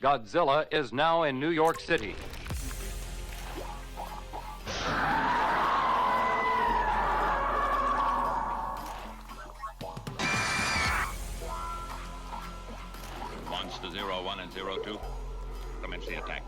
Godzilla is now in New York City. Monster 01 and 02, commence the attack.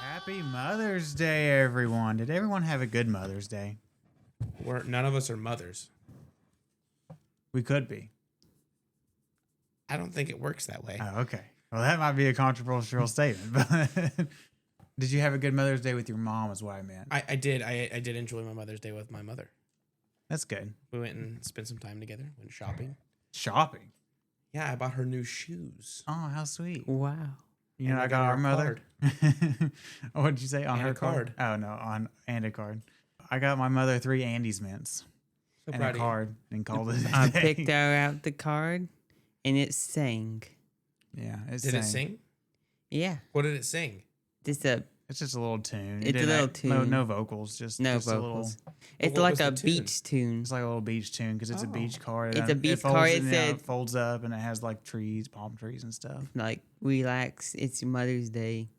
Happy Mother's Day, everyone. Did everyone have a good Mother's Day? None of us are mothers. We could be. I don't think it works that way. Oh, okay. Well, that might be a controversial statement, but did you have a good Mother's Day with your mom is what I meant. I did. I did enjoy my Mother's Day with my mother. That's good. We went and spent some time together, went shopping. Shopping? Yeah, I bought her new shoes. Oh, how sweet. Wow. You know, And I got our her mother. What did you say? On And her a card. Oh, no, and a card. I got my mother 3 Andes mints So and proud a of you. card and called it a I day. picked her out the card, and it sang. Yeah. Did it sing? Yeah, What did it sing? just a It's just a little tune. It It's a didn't little act- No, tune. no vocals. Just no just vocals. A little, It's what like was a the tune? beach tune. it's like a little beach tune because it's a Oh. beach card. It's a beach folds card. in, It yeah, said- folds up and it has like trees, palm trees and stuff. Like, relax. It's your Mother's Day.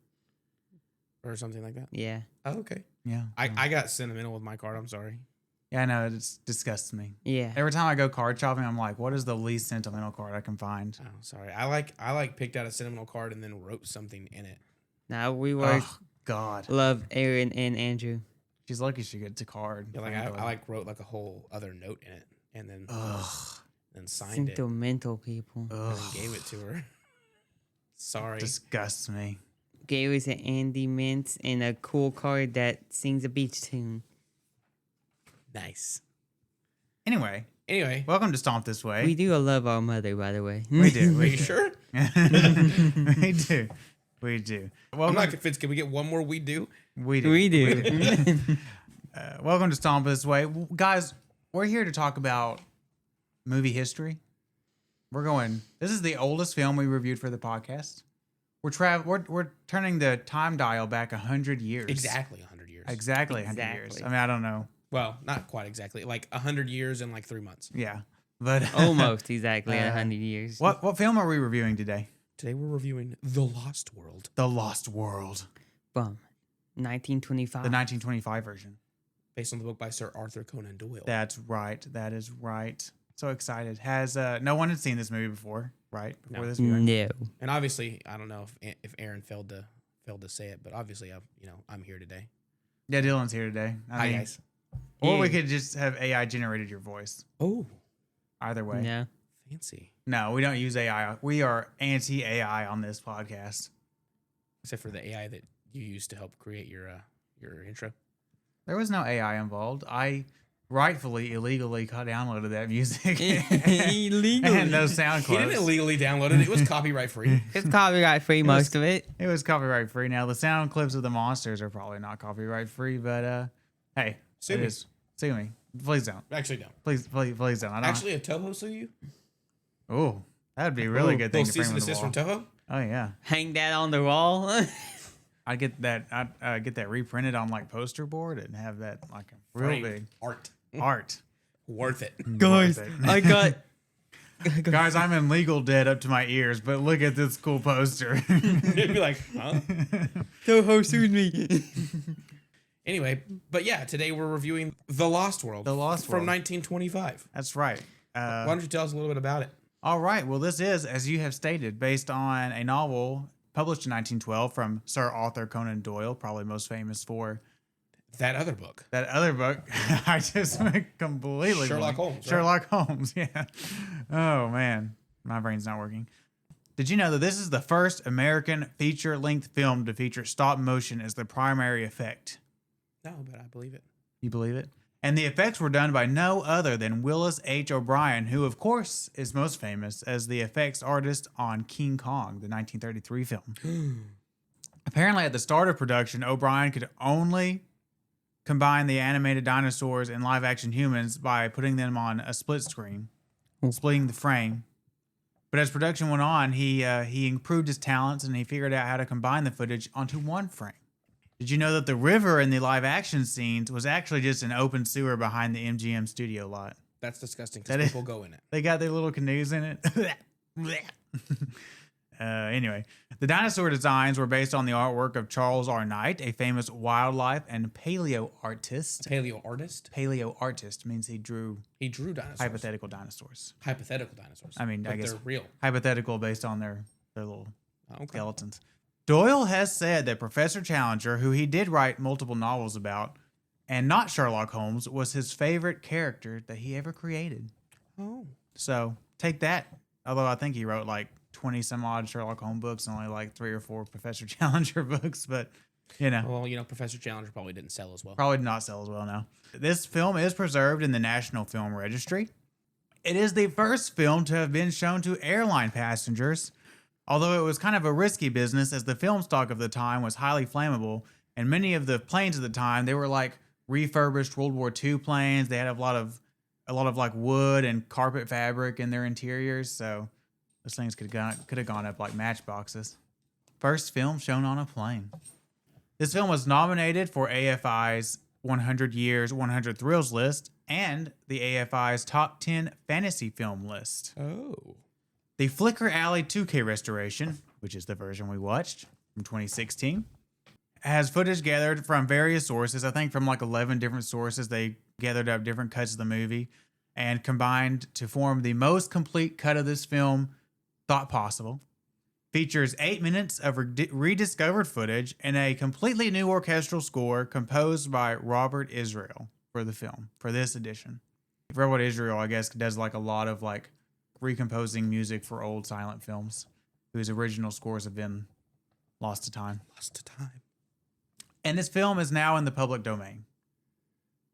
Or something like that? Yeah. Oh, okay. Yeah. I got sentimental with my card. I'm sorry. Yeah, I know. It disgusts me. Yeah. Every time I go card shopping, I'm like, what is the least sentimental card I can find? Oh, sorry. I picked out a sentimental card and then wrote something in it. Now we were Oh, God. love Aaron and Andrew. She's lucky she gets a card. Yeah, like frankly. I wrote like a whole other note in it and then Ugh. signed it Sentimental people. and then gave it to her. Sorry. Disgusts me. Gave us an Andy Mints and a cool card that sings a beach tune. Nice. Anyway, Anyway, welcome to Stomp This Way. We do love our mother, by the way. We do. are We you do. sure? We do. We do. I'm Welcome, not convinced. Can we get one more? We do. we do. We do. Welcome to Stomp This Way. Guys, we're here to talk about movie history. This is the oldest film we reviewed for the podcast. We're turning the time dial back 100 years. Exactly 100 years. Exactly 100 years. Exactly. I mean, I don't know. Well, not quite exactly. Like 100 years and like 3 months. Yeah. But Almost exactly 100 years. what film are we reviewing today? Today we're reviewing The Lost World. The Lost World. Bum. 1925. The 1925 version. Based on the book by Sir Arthur Conan Doyle. That's right. That is right. So excited. Has no one had seen this movie before, right? Before No. this viewing? No. And obviously, I don't know if Aaron failed to say it, but obviously I'm here today. Yeah, Dylan's here today. Hi guys. Or we Yeah. could just have AI generated your voice. Oh, Either way. No. fancy. No, we don't use AI. We are anti-AI on this podcast. Except for the AI that you used to help create your intro. There was no AI involved. I rightfully, illegally downloaded that music. Illegal. And those sound He didn't clips. illegally download it. It was copyright free. It's copyright free, most of it. It was copyright free. Now, the sound clips of the monsters are probably not copyright free, but hey, Sue it me. is. Sue me. Please don't. Actually, no. Please don't. I don't. Actually, a Toho sue you? Oh, that'd be a really good thing to Little bring cease and on the desist wall. from Toho? Oh yeah, Hang that on the wall. I'd get that. I'd get that reprinted on like poster board and have that like a real Framed big art. art. Worth it. Guys, Worth it. I got. Guys, I'm in legal debt up to my ears, but look at this cool poster. You'd be like, huh? Toho sued me. Anyway, but yeah, today we're reviewing The Lost World. The Lost from World. 1925. That's right. Why don't you tell us a little bit about it? All right. Well, this is, as you have stated, based on a novel published in 1912 from Sir Arthur Conan Doyle, probably most famous for That other book. that other book. I just went completely Sherlock blank. Holmes, right? Sherlock Holmes, yeah. Oh, man. My brain's not working. Did you know that this is the first American feature-length film to feature stop motion as the primary effect? No, but I believe it. You believe it? And the effects were done by no other than Willis H. O'Brien, who, of course, is most famous as the effects artist on King Kong, the 1933 film. Apparently, at the start of production, O'Brien could only combine the animated dinosaurs and live-action humans by putting them on a split screen, splitting the frame. But as production went on, he improved his talents and he figured out how to combine the footage onto one frame. Did you know that the river in the live-action scenes was actually just an open sewer behind the MGM studio lot? That's disgusting because people go in it. They got their little canoes in it. Anyway, the dinosaur designs were based on the artwork of Charles R. Knight, a famous wildlife and paleo artist. Paleo artist? Paleo artist means he drew dinosaurs. Hypothetical dinosaurs. Hypothetical dinosaurs. I mean, but I guess they're real. Hypothetical based on their little Okay. skeletons. Doyle has said that Professor Challenger, who he did write multiple novels about, and not Sherlock Holmes, was his favorite character that he ever created. Oh. So take that. Although I think he wrote like 20 some odd Sherlock Holmes books and only like 3 or 4 Professor Challenger books, but you know. Well, Professor Challenger probably didn't sell as well. Probably did not sell as well now. This film is preserved in the National Film Registry. It is the first film to have been shown to airline passengers, although it was kind of a risky business as the film stock of the time was highly flammable, and many of the planes at the time, they were like refurbished World War II planes. They had a lot of like wood and carpet fabric in their interiors, so those things could have gone up like matchboxes. First film shown on a plane. This film was nominated for AFI's 100 Years, 100 Thrills list and the AFI's Top 10 Fantasy Film list. Oh. The Flicker Alley 2K restoration, which is the version we watched from 2016, has footage gathered from various sources. I think from like 11 different sources. They gathered up different cuts of the movie and combined to form the most complete cut of this film thought possible. Features 8 minutes of rediscovered footage and a completely new orchestral score composed by Robert Israel for the film, for this edition. Robert Israel, I guess, does like a lot of like recomposing music for old silent films, whose original scores have been lost to time. And this film is now in the public domain.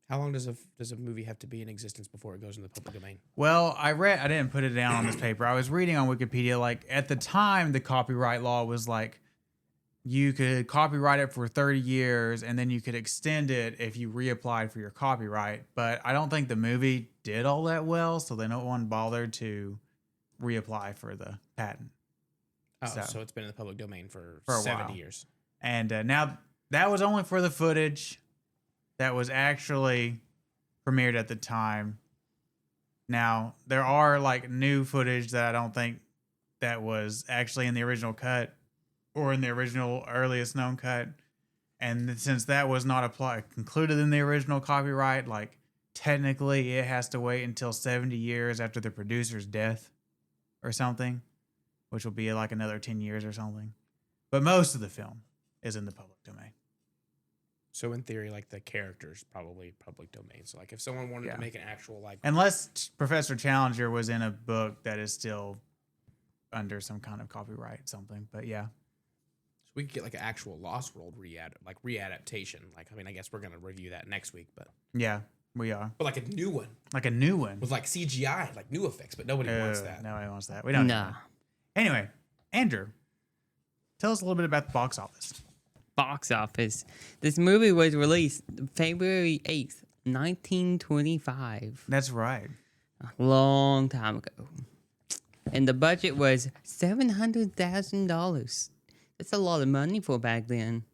How long does a movie have to be in existence before it goes in the public domain? Well, I didn't put it down on this paper. I was reading on Wikipedia, like at the time the copyright law was like you could copyright it for 30 years and then you could extend it if you reapplied for your copyright. But I don't think the movie did all that well, so no one bothered to reapply for the patent. Oh, so it's been in the public domain for a 70 while. years. And now that was only for the footage that was actually premiered at the time. Now, there are like new footage that I don't think that was actually in the original cut or in the original earliest known cut. And since that was not concluded in the original copyright, like technically it has to wait until 70 years after the producer's death or something, which will be like another 10 years or something. But most of the film is in the public domain. So in theory, like the characters probably public domain. So like if someone wanted to make an actual like, unless Professor Challenger was in a book that is still under some kind of copyright something, but yeah. So we could get like an actual Lost World readaptation. Like I mean, I guess we're gonna review that next week, but yeah, we are. But like a new one. Like a new one with like CGI, like new effects, but nobody wants that. Nobody wants that. We don't. Nah. Anyway, Andrew, tell us a little bit about the box office. Box office. This movie was released February 8th, 1925. That's right. A long time ago. And the budget was $700,000. That's a lot of money for back then.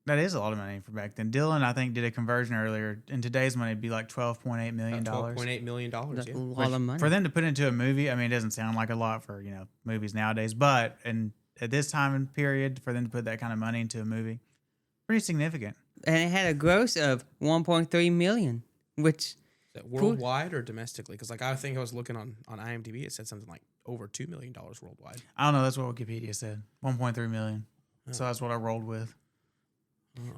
That is a lot of money for back then. Dylan, I think, did a conversion earlier. In today's money, it'd be like $12.8 million. $12.8 million. That's Yeah. a lot of money. For them to put into a movie, I mean, it doesn't sound like a lot for, movies nowadays, but at this time and period, for them to put that kind of money into a movie, pretty significant. And it had a gross of $1.3 million, which... Is that worldwide or domestically? Because like I think I was looking on IMDb, it said something like over $2 million worldwide. I don't know. That's what Wikipedia said. 1.3 million. Oh. So that's what I rolled with.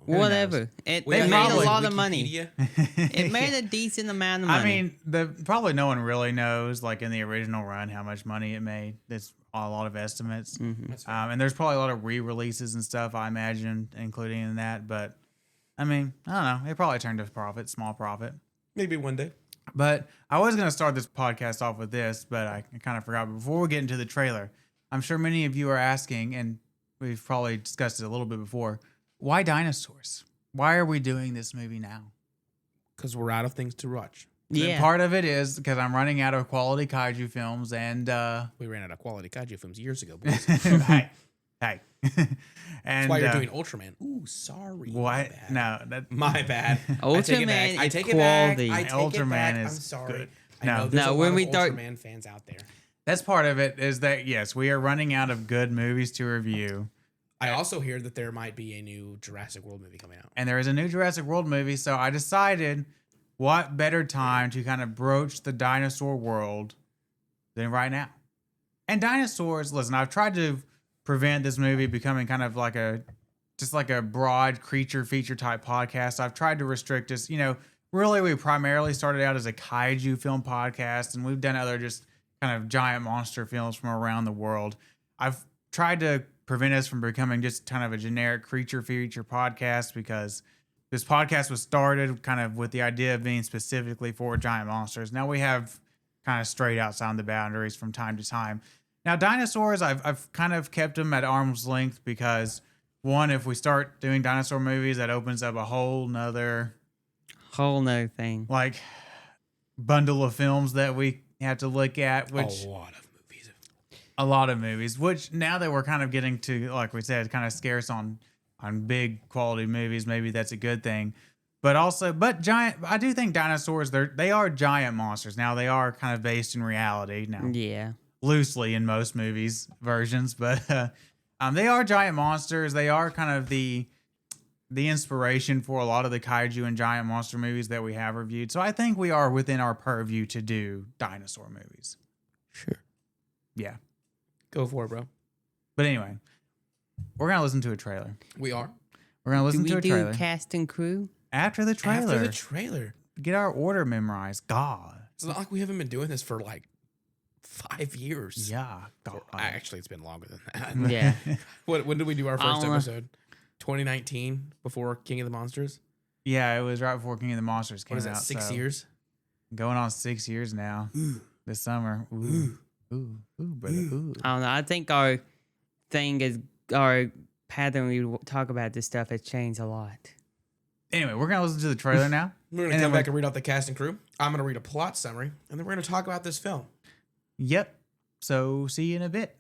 Whatever. It made a lot of money. It made a decent amount of money. I mean, probably no one really knows, like in the original run, how much money it made. There's a lot of estimates. Mm-hmm. And there's probably a lot of re-releases and stuff, I imagine, including in that. But, I mean, I don't know. It probably turned a profit, small profit. Maybe one day. But I was going to start this podcast off with this, but I kind of forgot. But before we get into the trailer, I'm sure many of you are asking, and we've probably discussed it a little bit before, why dinosaurs? Why are we doing this movie now? Because we're out of things to watch. Yeah. Part of it is because I'm running out of quality kaiju films, and we ran out of quality kaiju films years ago, boys. hey. And that's why you're doing Ultraman. Ooh, sorry. What? My bad. Ultraman I is take it back. quality. I take Ultraman it back. is I'm sorry. good. I know there's a lot of Ultraman fans out there. That's part of it. Is that yes, we are running out of good movies to review. I also hear that there might be a new Jurassic World movie coming out. And there is a new Jurassic World movie, so I decided what better time to kind of broach the dinosaur world than right now. And dinosaurs, listen, I've tried to prevent this movie becoming kind of like just like a broad creature feature type podcast. I've tried to restrict us, really we primarily started out as a kaiju film podcast, and we've done other just kind of giant monster films from around the world. I've tried to prevent us from becoming just kind of a generic creature feature podcast, because this podcast was started kind of with the idea of being specifically for giant monsters. Now we have kind of strayed outside the boundaries from time to time. Now dinosaurs, I've kind of kept them at arm's length because, one, if we start doing dinosaur movies, that opens up a whole nother thing, like bundle of films that we have to look at, which a lot of movies, which now that we're kind of getting to, like we said, kind of scarce on big quality movies, maybe that's a good thing. But giant, I do think dinosaurs, they are giant monsters. Now they are kind of based in reality now. Yeah. Loosely in most movies versions, but they are giant monsters. They are kind of the inspiration for a lot of the kaiju and giant monster movies that we have reviewed. So I think we are within our purview to do dinosaur movies. Sure. Yeah. Go for it, bro. But anyway, we're going to listen to a trailer. We are. We're going to listen to a trailer. Do cast and crew? After the trailer. After the trailer. Get our order memorized. God. It's not like we haven't been doing this for like 5 years. Yeah. God. Actually, it's been longer than that. Yeah. When did we do our first episode? 2019, before King of the Monsters? Yeah, it was right before King of the Monsters came out. What is that, 6 years? Going on 6 years now. This summer. Ooh. Ooh, brother. Ooh. I don't know. I think our pattern we talk about this stuff has changed a lot. Anyway, we're going to listen to the trailer now. We're going to come back and read off the cast and crew. I'm going to read a plot summary, and then we're going to talk about this film. Yep. So, see you in a bit.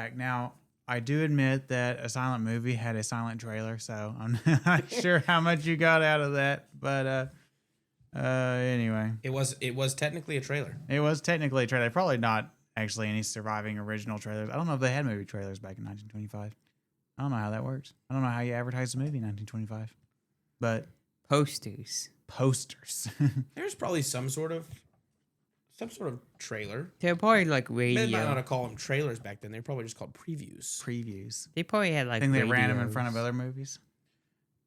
back. Now, I do admit that a silent movie had a silent trailer, so I'm not sure how much you got out of that. But anyway, it was technically a trailer. It was technically a trailer. Probably not actually any surviving original trailers. I don't know if they had movie trailers back in 1925. I don't know how that works. I don't know how you advertise a movie in 1925. But posters. There's probably some sort of trailer. They're probably like radio. They might not have called them trailers back then. They're probably just called previews. They probably had like. I think they ran them in front of other movies.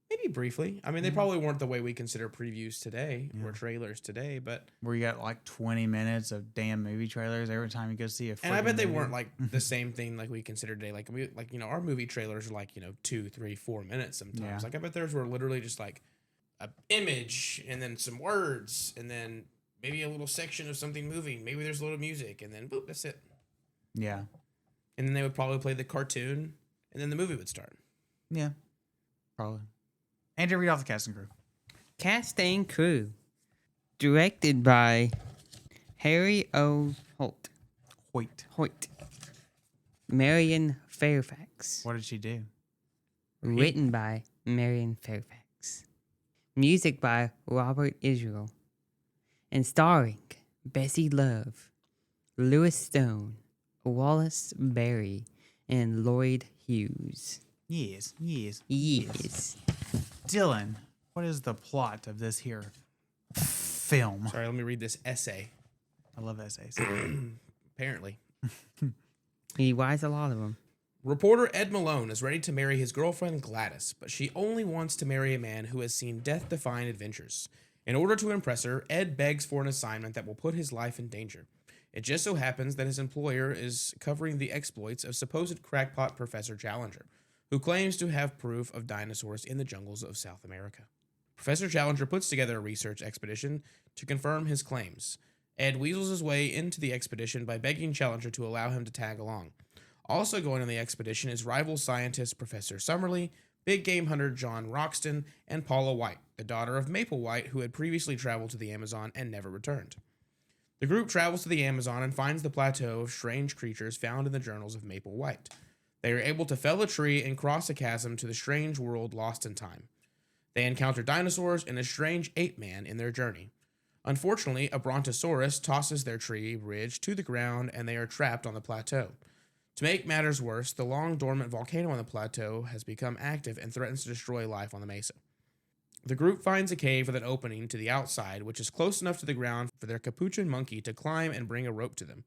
Maybe briefly. I mean, they probably weren't the way we consider previews today or trailers today, but where you got like 20 minutes of damn movie trailers every time you go see a. And I bet they weren't like the same thing like we consider today. Like our movie trailers are like 2, 3, 4 minutes sometimes. Yeah. Like I bet theirs were literally just like an image and then some words and then maybe a little section of something moving. Maybe there's a little music and then boop, that's it. Yeah. And then they would probably play the cartoon and then the movie would start. Yeah. Probably. Andrew, read off the cast and crew. Cast and crew. Directed by Harry O. Hoyt. Marion Fairfax. What did she do? Written by Marion Fairfax. Music by Robert Israel. And starring Bessie Love, Lewis Stone, Wallace Berry, and Lloyd Hughes. Yes. Dylan, what is the plot of this here film? Sorry, let me read this essay. I love essays. Apparently. He writes a lot of them. Reporter Ed Malone is ready to marry his girlfriend Gladys, but she only wants to marry a man who has seen death-defying adventures. In order to impress her, Ed begs for an assignment that will put his life in danger. It just so happens that his employer is covering the exploits of supposed crackpot Professor Challenger, who claims to have proof of dinosaurs in the jungles of South America. Professor Challenger puts together a research expedition to confirm his claims. Ed weasels his way into the expedition by begging Challenger to allow him to tag along. Also going on the expedition is rival scientist Professor Summerlee, big game hunter John Roxton, and Paula White, the daughter of Maple White, who had previously traveled to the Amazon and never returned. The group travels to the Amazon and finds the plateau of strange creatures found in the journals of Maple White. They are able to fell a tree and cross a chasm to the strange world lost in time. They encounter dinosaurs and a strange ape man in their journey. Unfortunately, a brontosaurus tosses their tree bridge to the ground and they are trapped on the plateau. To make matters worse, the long dormant volcano on the plateau has become active and threatens to destroy life on the mesa. The group finds a cave with an opening to the outside, which is close enough to the ground for their capuchin monkey to climb and bring a rope to them.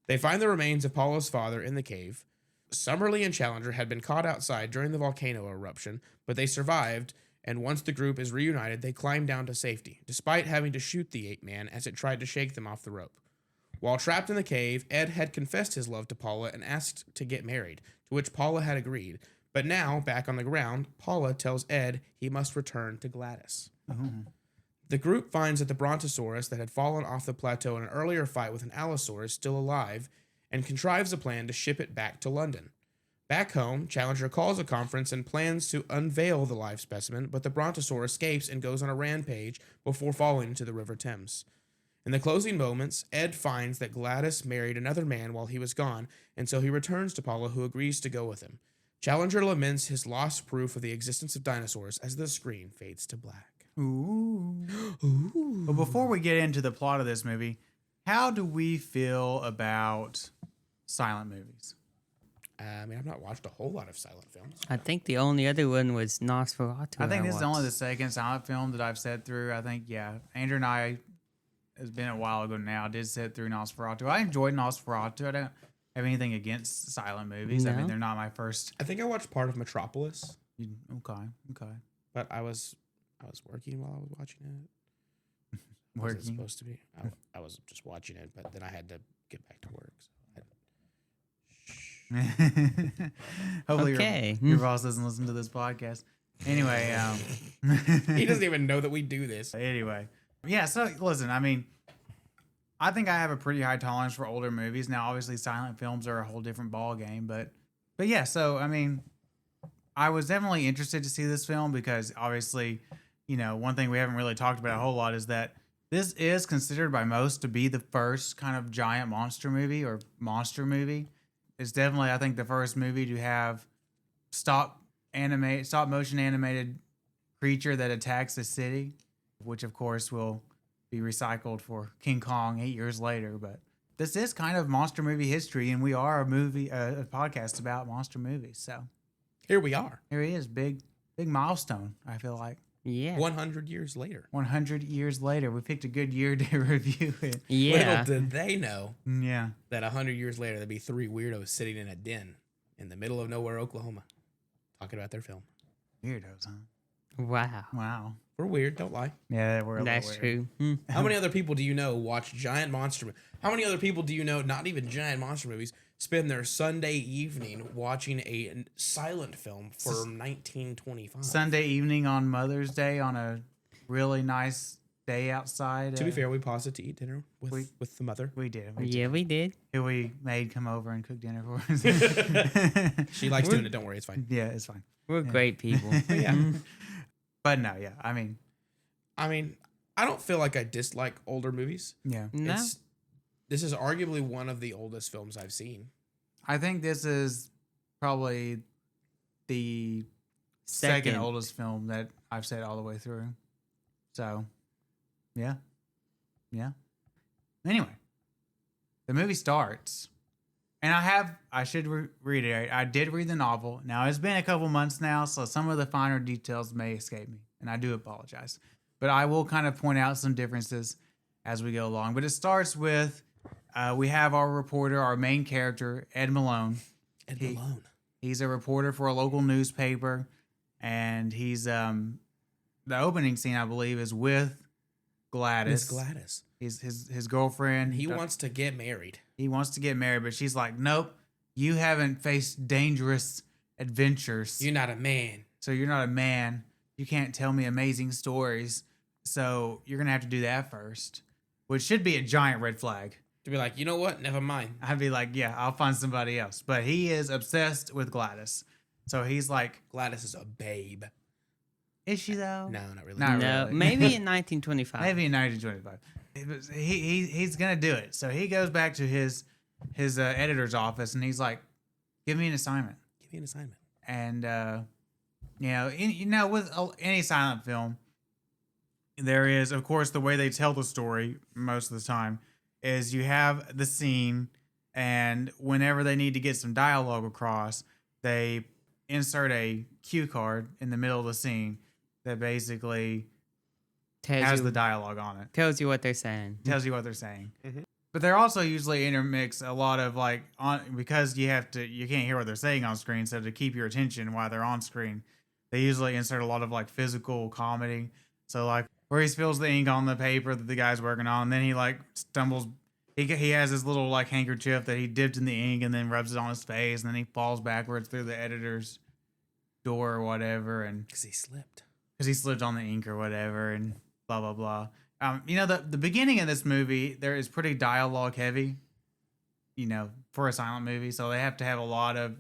They find the remains of Paula's father in the cave. Summerlee and Challenger had been caught outside during the volcano eruption, but they survived, and once the group is reunited, they climb down to safety, despite having to shoot the ape man as it tried to shake them off the rope. While trapped in the cave, Ed had confessed his love to Paula and asked to get married, to which Paula had agreed. But now, back on the ground, Paula tells Ed he must return to Gladys. Mm-hmm. The group finds that the brontosaurus that had fallen off the plateau in an earlier fight with an allosaurus is still alive, and contrives a plan to ship it back to London. Back home, Challenger calls a conference and plans to unveil the live specimen, but the brontosaur escapes and goes on a rampage before falling into the River Thames. In the closing moments, Ed finds that Gladys married another man while he was gone, and so he returns to Paula, who agrees to go with him. Challenger laments his lost proof of the existence of dinosaurs as the screen fades to black. Ooh. But before we get into the plot of this movie, how do we feel about silent movies? I mean, I've not watched a whole lot of silent films. I think the only other one was Nosferatu. I think this is only the second silent film that I've sat through. I think, yeah, Andrew and I, it's been a while ago now, did sit through Nosferatu. I enjoyed Nosferatu. I don't have anything against silent movies. No? I mean, they're not my first. I think I watched part of Metropolis. Okay. But I was working while I was watching it. Working. Was it supposed to be? I was just watching it, but then I had to get back to work. Hopefully Okay. your boss doesn't listen to this podcast. Anyway, He doesn't even know that we do this. Anyway, yeah. So listen, I mean, I think I have a pretty high tolerance for older movies. Now, obviously, silent films are a whole different ball game, but yeah. So I mean, I was definitely interested to see this film because obviously, you know, one thing we haven't really talked about a whole lot is that this is considered by most to be the first kind of giant monster movie or monster movie. it's definitely, I think, the first movie to have stop motion animated creature that attacks a city, which of course will be recycled for King Kong 8 years later. But this is kind of monster movie history, and we are a podcast about monster movies. So here we are. Here he is, big milestone. I feel like. Yeah. 100 years later. 100 years later, we picked a good year to review it. Yeah. Little did they know. Yeah. That 100 years later, there'd be 3 weirdos sitting in a den in the middle of nowhere, Oklahoma, talking about their film. Weirdos, huh? Wow. We're weird, don't lie. Yeah, we're a little That's weird. true. How many other people do you know watch giant monster? How many other people do you know, not even giant monster movies, spend their Sunday evening watching a silent film from 1925? Sunday evening on Mother's Day on a really nice day outside. To be fair, we paused it to eat dinner with the mother. We did. Yeah, we did. Who we made come over and cook dinner for us. She likes doing it. Don't worry, it's fine. Yeah, it's fine. We're great people. Yeah. But no, yeah. I mean, I don't feel like I dislike older movies. yeah. No. This is arguably one of the oldest films I've seen. I think this is probably the second oldest film that I've said all the way through. So, yeah. Anyway, the movie starts, and I should reiterate, I did read the novel. Now, it's been a couple months now, so some of the finer details may escape me, and I do apologize. But I will kind of point out some differences as we go along. But it starts with, we have our reporter, our main character, Ed Malone. Malone. He's a reporter for a local newspaper, and he's the opening scene, I believe, is with Gladys. Miss Gladys. His girlfriend. He wants to get married. He wants to get married, but she's like, nope, you haven't faced dangerous adventures. You're not a man. So you're not a man. You can't tell me amazing stories. So you're going to have to do that first, which should be a giant red flag. To be like, you know what? Never mind. I'd be like, yeah, I'll find somebody else. But he is obsessed with Gladys. So he's like, Gladys is a babe. is she though? No, not really. Not No, really. maybe in 1925. Maybe in 1925. He's gonna do it. So he goes back to his editor's office and he's like, "Give me an assignment." Give me an assignment. And with any silent film, there is, of course, the way they tell the story most of the time is you have the scene, and whenever they need to get some dialogue across, they insert a cue card in the middle of the scene that basically has the dialogue on it. Tells you what they're saying. Tells you what they're saying. Mm-hmm. But they're also usually intermix a lot of because you can't hear what they're saying on screen. So to keep your attention while they're on screen, they usually insert a lot of physical comedy. So where he spills the ink on the paper that the guy's working on, and then he stumbles. He has this little handkerchief that he dipped in the ink and then rubs it on his face, and then he falls backwards through the editor's door or whatever, and Because he slipped on the ink or whatever, and blah blah blah. The beginning of this movie there is pretty dialogue heavy, for a silent movie, so they have to have a lot of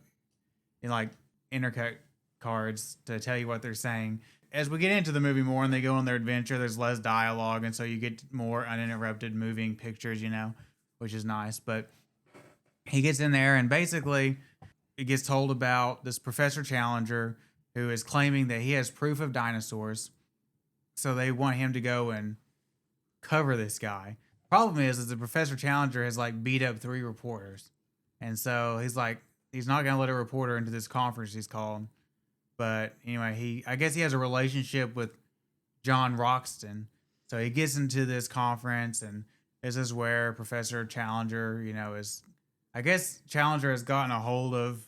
intercut cards to tell you what they're saying. As we get into the movie more and they go on their adventure, there's less dialogue, and so you get more uninterrupted moving pictures, which is nice. But he gets in there and basically it gets told about this Professor Challenger who is claiming that he has proof of dinosaurs. So they want him to go and cover this guy. Problem is the Professor Challenger has beat up 3 reporters. And so he's not going to let a reporter into this conference he's called. But anyway, I guess he has a relationship with John Roxton. So he gets into this conference, and this is where Professor Challenger, I guess Challenger has gotten a hold of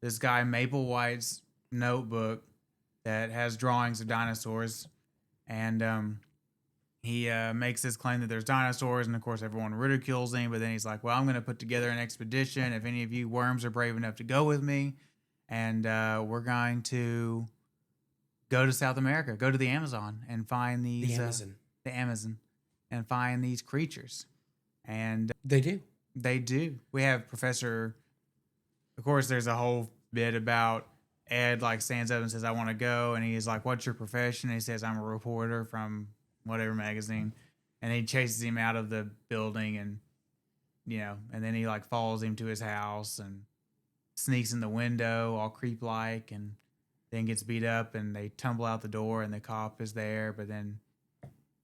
this guy Maplewhite's notebook that has drawings of dinosaurs. And he makes this claim that there's dinosaurs, and of course everyone ridicules him. But then he's like, well, I'm going to put together an expedition if any of you worms are brave enough to go with me. And we're going to go to South America, go to the Amazon, and find these the Amazon, and find these creatures. And they do. We have Professor. Of course, there's a whole bit about Ed stands up and says, "I want to go," and he's like, "What's your profession?" And he says, "I'm a reporter from whatever magazine," and he chases him out of the building, and and then he follows him to his house, and sneaks in the window all creep like and then gets beat up and they tumble out the door and the cop is there, but then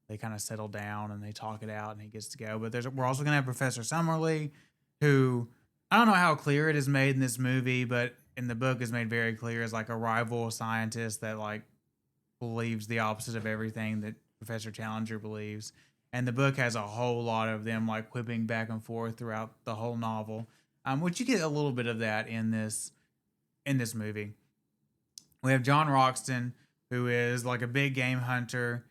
they kind of settle down and they talk it out and he gets to go. But we're also going to have Professor Summerlee, who I don't know how clear it is made in this movie, but in the book is made very clear as like a rival scientist that like believes the opposite of everything that Professor Challenger believes. And the book has a whole lot of them like whipping back and forth throughout the whole novel, which you get a little bit of that in this movie. We have John Roxton, who is like a big game hunter,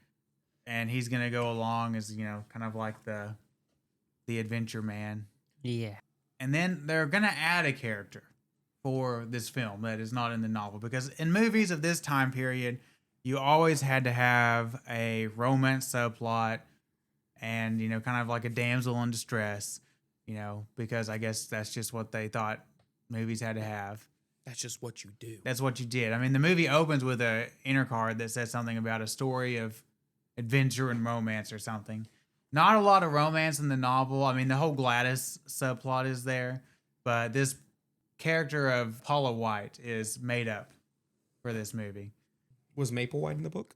and he's gonna go along as kind of like the adventure man. Yeah. And then they're gonna add a character for this film that is not in the novel, because in movies of this time period, you always had to have a romance subplot and kind of like a damsel in distress, because I guess that's just what they thought movies had to have. That's just what you do. That's what you did. I mean, the movie opens with a inner card that says something about a story of adventure and romance or something. Not a lot of romance in the novel. I mean, the whole Gladys subplot is there, but this character of Paula White is made up for this movie. Was Maple White in the book?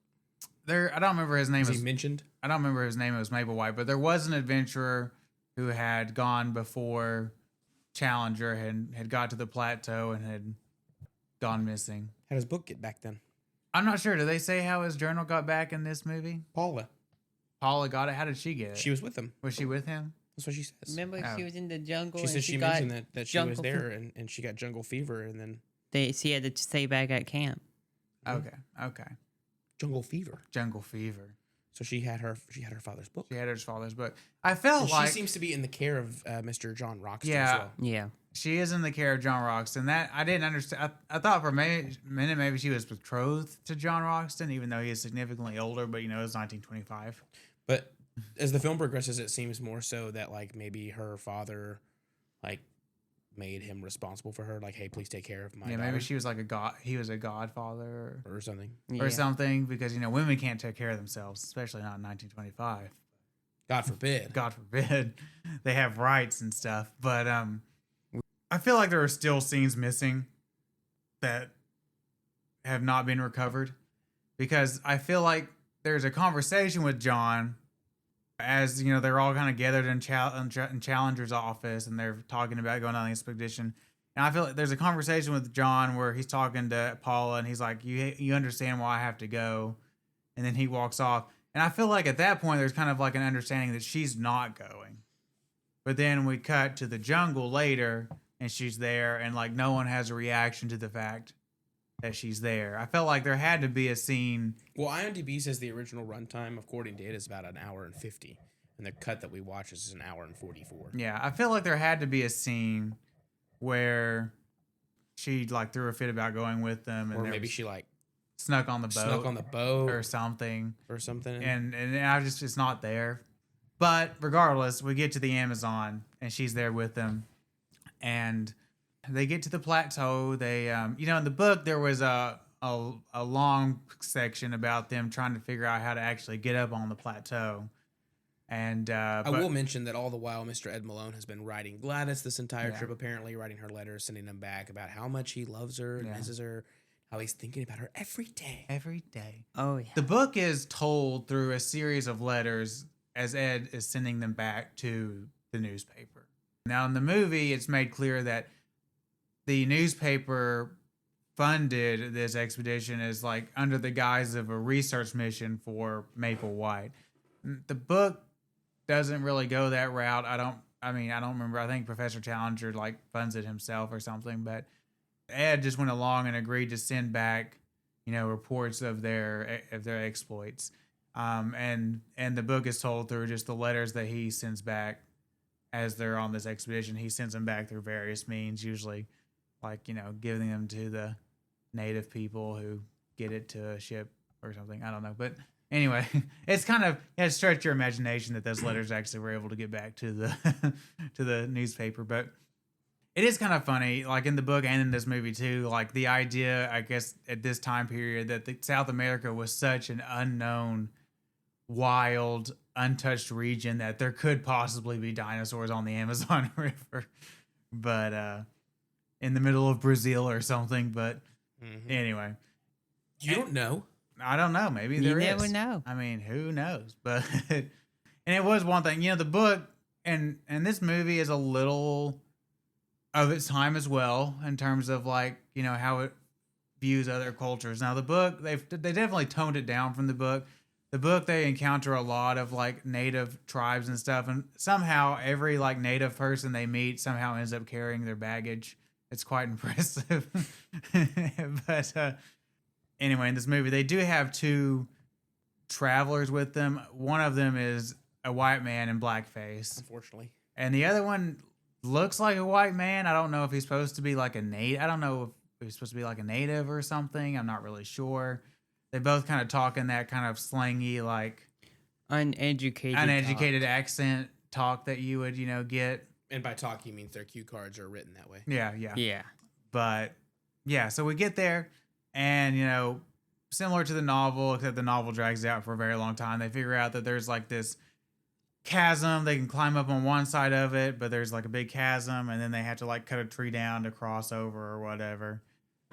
I don't remember his name. Was he mentioned? I don't remember his name. It was Maple White, but there was an adventurer who had gone before Challenger had got to the plateau and had gone missing. How does book get back then? I'm not sure. Do they say how his journal got back in this movie? Paula got it. How did she get it? She was with him. Was she with him? That's what she says. Remember, she was in the jungle. She said she mentioned that she was there and she got jungle fever, and then she had to stay back at camp. Okay. Jungle fever. So she had her father's book. She had her father's book. I felt like she seems to be in the care of Mr. John Roxton yeah, as well. Yeah. She is in the care of John Roxton. That I didn't understand. I thought for a minute maybe she was betrothed to John Roxton, even though he is significantly older. But it was 1925. But as the film progresses, it seems more so that like maybe her father, like, made him responsible for her. Like, hey, please take care of my daughter. Maybe she was like a god. He was a godfather or something. Or something, because women can't take care of themselves, especially not in 1925. God forbid. God forbid. They have rights and stuff. But I feel like there are still scenes missing that have not been recovered, because I feel like there's a conversation with John as they're all kind of gathered in Challenger's office and they're talking about going on the expedition. And I feel like there's a conversation with John where he's talking to Paula and he's like, you understand why I have to go. And then he walks off. And I feel like at that point, there's kind of like an understanding that she's not going. But then we cut to the jungle later and she's there and like no one has a reaction to the fact that she's there. I felt like there had to be a scene. Well, IMDb says the original runtime, according to it, is about 1:50. And the cut that we watch is 1:44. Yeah, I feel like there had to be a scene where she like threw a fit about going with them, and or maybe she like snuck on the boat or something. And I just, it's not there. But regardless, we get to the Amazon and she's there with them, and they get to the plateau. They in the book there was a long section about them trying to figure out how to actually get up on the plateau. And I will mention that all the while Mr. Ed Malone has been writing Gladys this entire trip, apparently writing her letters, sending them back about how much he loves her and misses her, how he's thinking about her every day. Every day. Oh, yeah. The book is told through a series of letters as Ed is sending them back to the newspaper. Now, in the movie, it's made clear that the newspaper funded this expedition as like under the guise of a research mission for Maple White. The book doesn't really go that route. I don't remember. I think Professor Challenger like funds it himself or something, but Ed just went along and agreed to send back, reports of their exploits. And the book is told through just the letters that he sends back as they're on this expedition. He sends them back through various means, usually like, giving them to the native people who get it to a ship or something. I don't know. But anyway, it's kind of, stretch your imagination that those letters actually were able to get back to the to the newspaper. But it is kind of funny, like in the book and in this movie too, like the idea, I guess, at this time period that South America was such an unknown, wild, untouched region that there could possibly be dinosaurs on the Amazon River. But in the middle of Brazil or something. But anyway, you don't know. I don't know. Maybe there is. You never know. I mean, who knows? But and it was one thing. The book and this movie is a little of its time as well in terms of like how it views other cultures. Now the book they definitely toned it down from the book. The book they encounter a lot of like native tribes and stuff, and somehow every like native person they meet somehow ends up carrying their baggage. It's quite impressive. But anyway, in this movie they do have two travelers with them. One of them is a white man in blackface, unfortunately, and the other one looks like a white man. I don't know if he's supposed to be like a native. I don't know if he's supposed to be like a native or something. I'm not really sure. They both kind of talk in that kind of slangy, like uneducated accent talk that you would, get. And by talk, he means their cue cards are written that way. Yeah. But yeah, so we get there, and similar to the novel, except the novel drags out for a very long time. They figure out that there's like this chasm. They can climb up on one side of it, but there's like a big chasm, and then they have to like cut a tree down to cross over or whatever.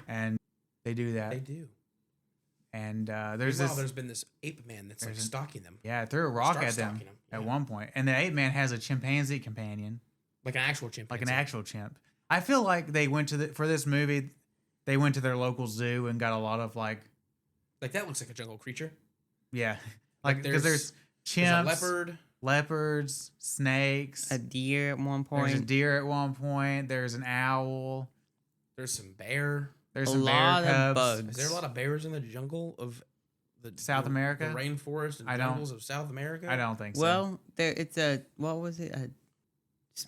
And they do that. They do. And there's been this ape man that's like stalking them. Yeah, threw a rock at them at one point. And the ape man has a chimpanzee companion. Like an actual chimpanzee. Like an actual chimp. I feel like they went for this movie, they went to their local zoo and got a lot of like that looks like a jungle creature. Yeah. Like because there's chimps, there's a leopards, snakes. A deer at one point. There's a deer at one point. There's an owl. There's some bear. There's some bear cubs. Bugs. Is there a lot of bears in the jungle of South America? The rainforest and jungles of South America? I don't think so. Well, it's what was it?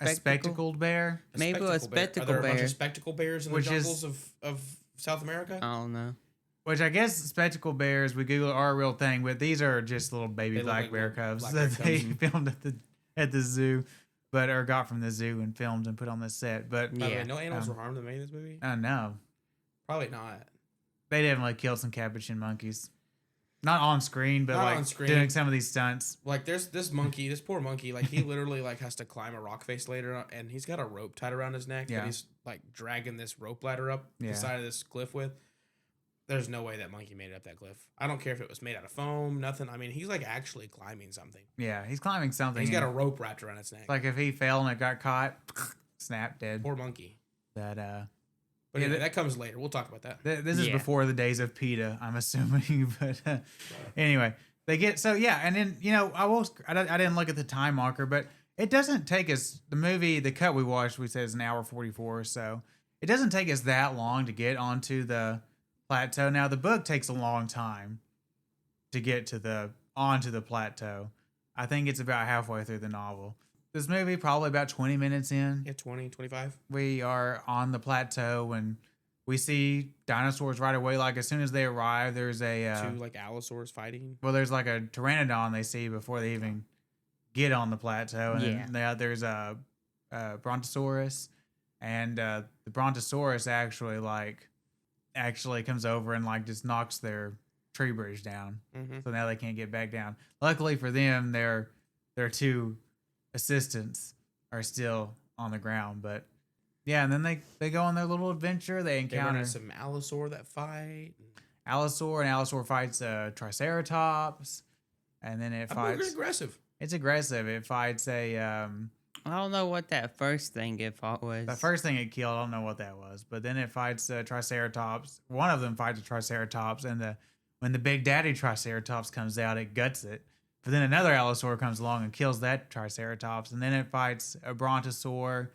A spectacled bear? Maybe a spectacle bear. Are there a bunch of spectacle bears in the jungles of South America? I don't know. Which I guess spectacle bears, we Google, are a real thing, but these are just little baby black bear cubs that they filmed at the zoo, or got from the zoo and filmed and put on the set. But by the way, no animals were harmed in this movie? No. Probably not. They definitely killed some capuchin monkeys. Not on screen, but doing some of these stunts. Like there's this poor monkey, like he literally like has to climb a rock face later, and he's got a rope tied around his neck that he's like dragging this rope ladder up the side of this cliff with. There's no way that monkey made it up that cliff. I don't care if it was made out of foam, nothing. I mean, he's like actually climbing something. Yeah, he's climbing something. He's got a rope wrapped around his neck. Like if he fell and it got caught, snap, dead. Poor monkey. But anyway, that comes later. We'll talk about that. This is before the days of PETA, I'm assuming. But anyway, they get and then I didn't look at the time marker, but it doesn't take us the cut we watched. We said is an hour 44 or so. It doesn't take us that long to get onto the plateau. Now the book takes a long time to get onto the plateau. I think it's about halfway through the novel. This movie probably about 20 minutes in. Yeah, 20, 25. We are on the plateau and we see dinosaurs right away. Like as soon as they arrive, there's two like allosaurs fighting. Well, there's like a pteranodon they see before they even get on the plateau, and then there's a brontosaurus, and the brontosaurus actually comes over and like just knocks their tree bridge down. So now they can't get back down. Luckily for them, their two assistants are still on the ground, but yeah, and then they go on their little adventure. They encounter some allosaur that fight. Allosaur fights a triceratops, and then it fights. It's aggressive. It's aggressive. It fights a. I don't know what that first thing it fought was. The first thing it killed, I don't know what that was, but then it fights a triceratops. One of them fights a triceratops, and when the big daddy triceratops comes out, it guts it. But then another allosaur comes along and kills that triceratops, and then it fights a brontosaur,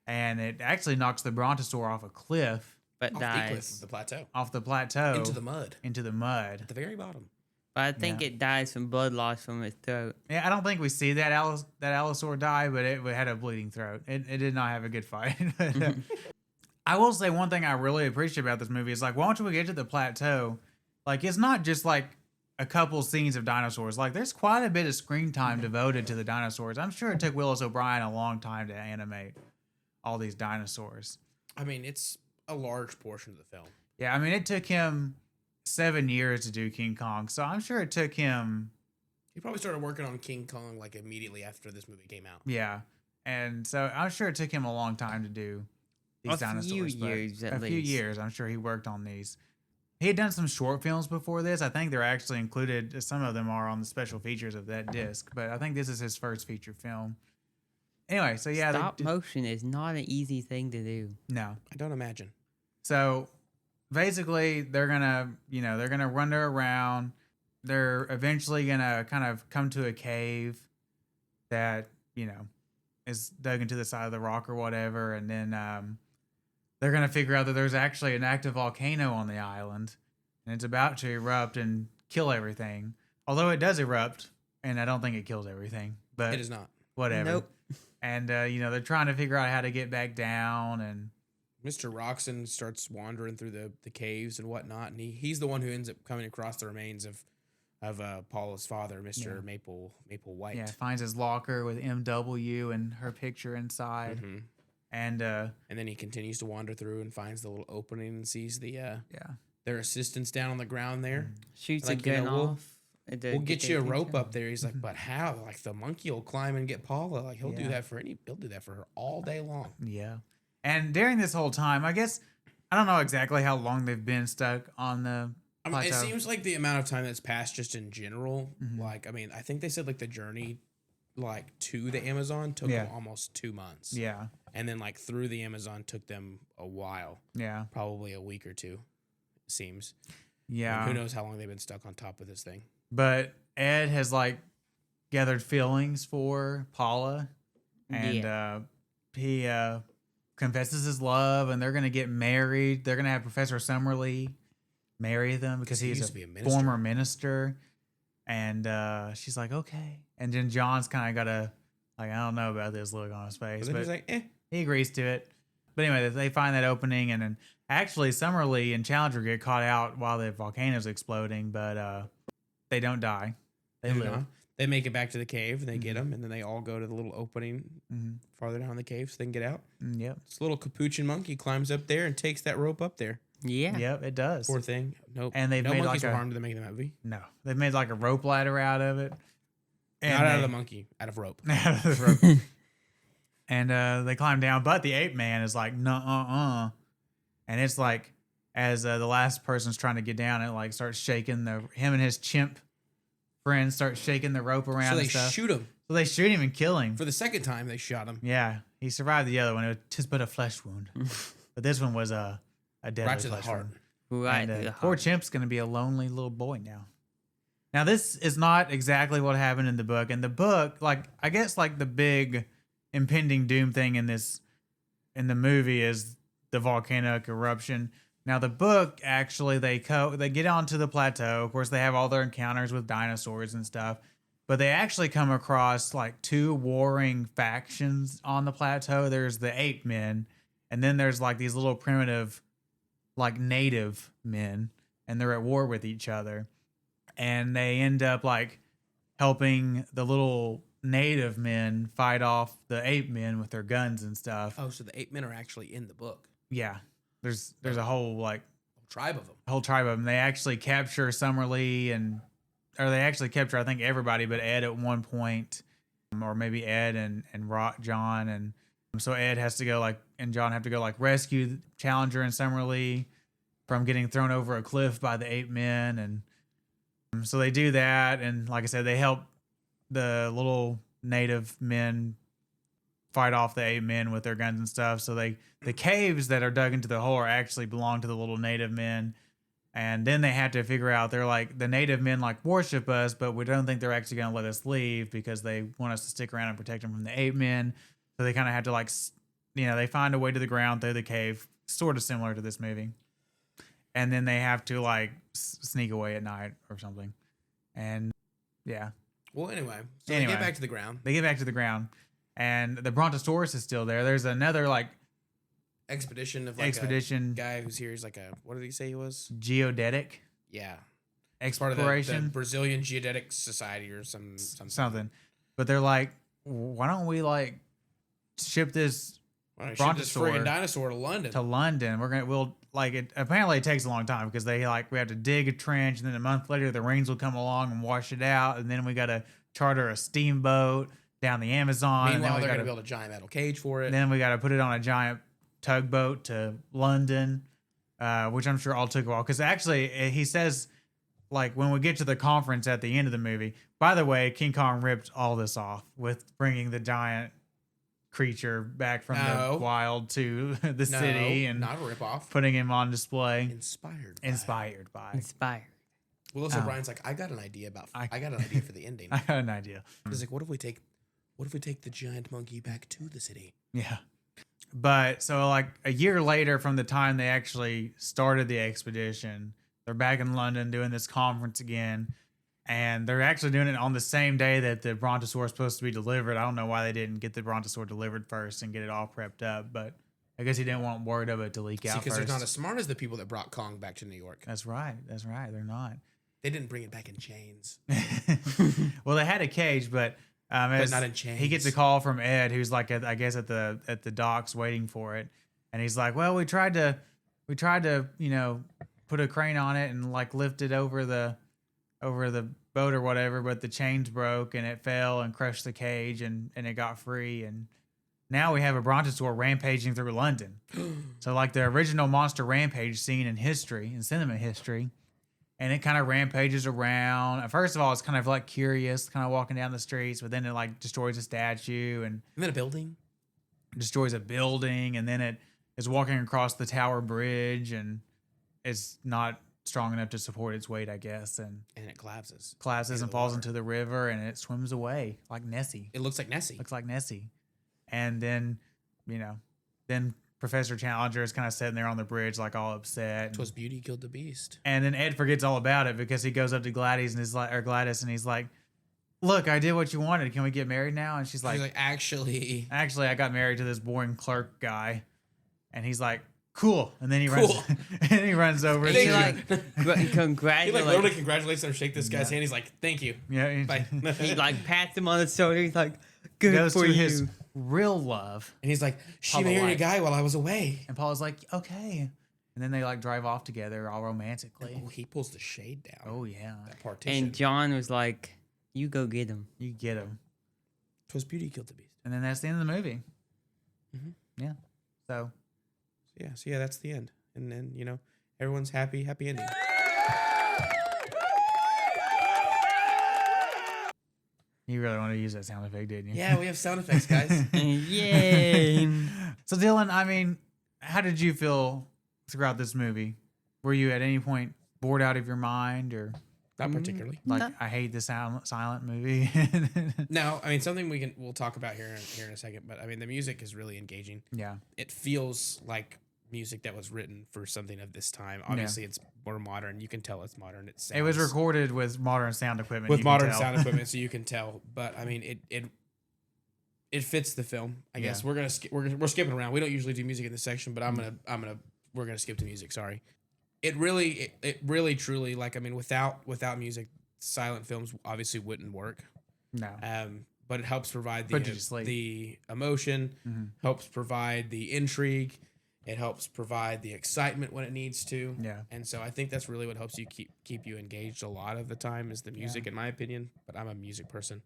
and it actually knocks the brontosaur off a cliff. But off dies. The cliff, the plateau. Off the plateau. Into the mud. At the very bottom. But I think it dies from blood loss from its throat. Yeah, I don't think we see that allosaur die, but it had a bleeding throat. It did not have a good fight. I will say one thing I really appreciate about this movie is like once we get to the plateau, like it's not just like a couple scenes of dinosaurs. Like there's quite a bit of screen time devoted to the dinosaurs. I'm sure it took Willis O'Brien a long time to animate all these dinosaurs. I mean, it's a large portion of the film. Yeah, I mean, it took him 7 years to do King Kong, so I'm sure it took him. He probably started working on King Kong like immediately after this movie came out. Yeah, and so I'm sure it took him a long time to do these dinosaurs. A few years. I'm sure he worked on these. He had done some short films before this. I think they're actually included. Some of them are on the special features of that disc, but I think this is his first feature film. Anyway, so yeah, stop motion is not an easy thing to do. No, I don't imagine. So basically, they're gonna wander around. They're eventually gonna kind of come to a cave that is dug into the side of the rock or whatever, and then they're gonna figure out that there's actually an active volcano on the island, and it's about to erupt and kill everything. Although it does erupt, and I don't think it kills everything, but It is not. whatever. Nope. And they're trying to figure out how to get back down, and Mr. Roxon starts wandering through the caves and whatnot, and he's the one who ends up coming across the remains of Paula's father, Mr. Maple White. yeah, finds his locker with MW and her picture inside. Mhm. And then he continues to wander through and finds the little opening and sees the yeah, their assistants down on the ground there. Shoots Like, a gun we'll off. We'll get you a rope up there. He's like, but how? Like the monkey will climb and get Paula. Like he'll do Yeah. that he'll do that for her all day long. yeah. And during this whole time, I guess I don't know exactly how long they've been stuck on the I mean, it plateau. seems like the amount of time that's passed just in general. Mhm. Like, I mean, I think they said like the journey like to the Amazon took them almost 2 months. Yeah, And then like through the Amazon took them a while, yeah, probably a week or two, it seems. yeah. And who knows how long they've been stuck on top of this thing. But Ed has gathered feelings for Paula, and he confesses his love, and they're gonna get married. They're gonna have Professor Summerlee marry them because He he's used a to be a minister. former minister. And she's like, okay. And then John's kind of got a I don't know about this look on his face, But then but he's like, he agrees to it. But anyway, they find that opening, and then actually Summerlee and Challenger get caught out while the volcano's exploding, but they don't die. They you live. know, they make it back to the cave and they get him, and then they all go to the little opening farther down the cave so they can get out. Yep. This little capuchin monkey climbs up there and takes that rope up there. Yeah. Yep, it does. Poor thing. Nope. And they've no made monkeys like were a- harmed in the making of the movie. No, they've made like a rope ladder out of it. And Not out of they- the monkey, out of rope. out of the rope. And they climb down, but the ape man is like, no, and it's like, as the last person's trying to get down, it like starts shaking him and his chimp friends start shaking the rope around. So they and stuff. shoot him. So they shoot him and kill him. For the second time, they shot him. Yeah, he survived the other one. It was just but a flesh wound, but this one was a deadly Right to the flesh heart. wound. Right. And, to the poor heart. Chimp's gonna be a lonely little boy now. Now this is not exactly what happened in the book. In the book, I guess the big impending doom thing in the movie is the volcanic eruption. Now the book actually they get onto the plateau. Of course, they have all their encounters with dinosaurs and stuff, but they actually come across two warring factions on the plateau. There's the ape men, and then there's these little primitive native men, and they're at war with each other, and they end up helping the little native men fight off the ape men with their guns and stuff. Oh, so the ape men are actually in the book. Yeah, there's a whole Tribe of them. whole tribe of them. They actually capture Summerlee or they actually capture I think everybody but Ed at one point, or maybe Ed and John, and so Ed has to go and John have to go rescue Challenger and Summerlee from getting thrown over a cliff by the ape men, and so they do that, and like I said, they help the little native men fight off the ape men with their guns and stuff. So the caves that are dug into the hole are actually belong to the little native men. And then they have to figure out, they're the native men worship us, but we don't think they're actually going to let us leave because they want us to stick around and protect them from the ape men. So they kind of have to they find a way to the ground through the cave, sort of similar to this movie. And then they have to sneak away at night or something. And yeah, Well, anyway, so they get back to the ground. they get back to the ground, and the Brontosaurus is still there. There's another Expedition of expedition a guy who's here. He's what did he say he was? geodetic Yeah. Part of the exploration, Brazilian Geodetic Society or something. But they're why don't we ship this Why don't I ship this Brontosaur friggin' dinosaur to London? to London? It apparently it takes a long time because we have to dig a trench, and then a month later the rains will come along and wash it out, and then we got to charter a steamboat down the Amazon. Meanwhile, and they're then going to build a giant metal cage for it. then we got to put it on a giant tugboat to London, which I'm sure all took a while. Because actually, he says, like, when we get to the conference at the end of the movie, by the way, King Kong ripped all this off with bringing the giant creature back from the wild to the city and not a ripoff. Putting him on display. Inspired by. Willis O'Brien's like, I got an idea for the ending. I got an idea. He's like, what if we take the giant monkey back to the city? Yeah. But so like a year later from the time they actually started the expedition, they're back in London doing this conference again. And they're actually doing it on the same day that the Brontosaur is supposed to be delivered. I don't know why they didn't get the Brontosaur delivered first and get it all prepped up, but I guess he didn't want word of it to leak out first. Because they're not as smart as the people that brought Kong back to New York. That's right. They're not. They didn't bring it back in chains. Well, they had a cage, but not in chains. He gets a call from Ed, who's like, I guess at the docks waiting for it, and he's like, "Well, we tried to, put a crane on it and like lift it over the boat or whatever, but the chains broke and it fell and crushed the cage and it got free, and now we have a Brontosaur rampaging through London." So like the original monster rampage scene in cinema history. And it kind of rampages around. First of all, it's kind of like curious, kind of walking down the streets, but then it like destroys a statue and then a building. Destroys a building, and then it is walking across the Tower Bridge, and it's not strong enough to support its weight, I guess. And it collapses. And falls into the river, and it swims away like Nessie. It looks like Nessie. And then, then Professor Challenger is kind of sitting there on the bridge, like all upset. 'Twas beauty killed the beast. And then Ed forgets all about it because he goes up to Gladys and he's like, "Look, I did what you wanted. Can we get married now?" And she's like, actually, I got married to this boring clerk guy. And he's like, "Cool." And then he runs over. And he like congratulates. He like literally congratulates her, shake this guy's hand. He's like, "Thank you." Yeah. Bye. He like pats him on the shoulder. He's like, "Good goes for to you." His real love. And he's like, "She Paula married White. a guy while I was away." And Paula's like, "Okay." And then they like drive off together all romantically. Oh, he pulls the shade down. Oh yeah. That partition. And John was like, "You go get him. You get him." 'Twas beauty killed the beast. And then that's the end of the movie. Mm-hmm. Yeah. So yeah, that's the end. And then, everyone's happy ending. You really want to use that sound effect, didn't you? Yeah, we have sound effects, guys. Yay. So Dylan, I mean, how did you feel throughout this movie? Were you at any point bored out of your mind, or Not particularly. like, No. I hate the silent movie? No, I mean, something we'll talk about here in a second, but I mean, the music is really engaging. Yeah. It feels like music that was written for something of this time. Obviously, it's more modern. You can tell it's modern. It was recorded with modern sound equipment. With modern sound equipment, so you can tell. But I mean, it fits the film. I guess we're skipping around. We don't usually do music in this section, but we're gonna skip to music. Sorry. It really truly, like, I mean, without music, silent films obviously wouldn't work. No. But it helps provide Put you to sleep. the emotion, helps provide the intrigue. It helps provide the excitement when it needs to. Yeah. And so I think that's really what helps you keep you engaged a lot of the time is the music, in my opinion. But I'm a music person.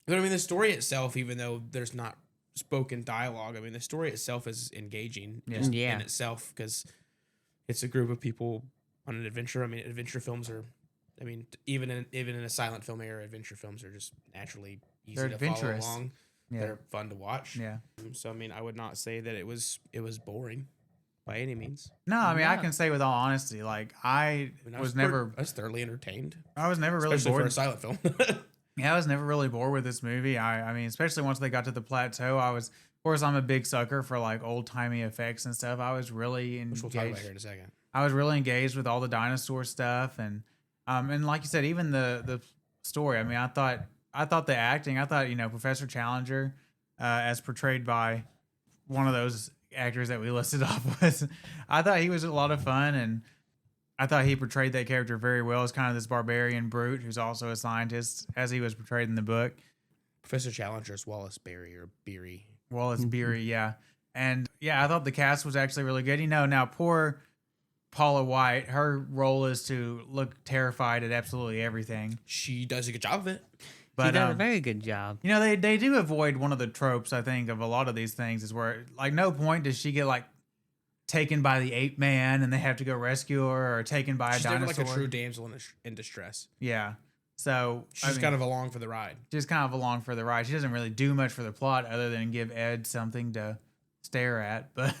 But I mean, the story itself, even though there's not spoken dialogue, I mean, the story itself is engaging in itself because it's a group of people on an adventure. I mean, adventure films are, I mean, even in a silent film era, adventure films are just naturally easy to follow along. Yeah. They're fun to watch. Yeah. So I mean, I would not say that it was boring by any means. No, I mean, I can say with all honesty, like I was thoroughly entertained. I was never really Especially bored for a silent film. Yeah, I was never really bored with this movie. I mean, especially once they got to the plateau, of course, I'm a big sucker for like old timey effects and stuff. I was really engaged. Which we'll talk about here in a second. I was really engaged with all the dinosaur stuff, and like you said, even the story. I mean, I thought the acting. I thought Professor Challenger, as portrayed by one of those actors that we listed off was, I thought he was a lot of fun, and I thought he portrayed that character very well as kind of this barbarian brute who's also a scientist, as he was portrayed in the book. Professor Challenger's Wallace Beery or Beery. Wallace Beery, yeah. And yeah, I thought the cast was actually really good. Now poor Paula White, her role is to look terrified at absolutely everything. She does a good job of it. But, she did a very good job. They do avoid one of the tropes, I think, of a lot of these things is where, like, no point does she get, like, taken by the ape man and they have to go rescue her, or taken by She's a dinosaur. She's never like a true damsel in distress. Yeah. So she's kind of along for the ride. She's kind of along for the ride. She doesn't really do much for the plot other than give Ed something to stare at, but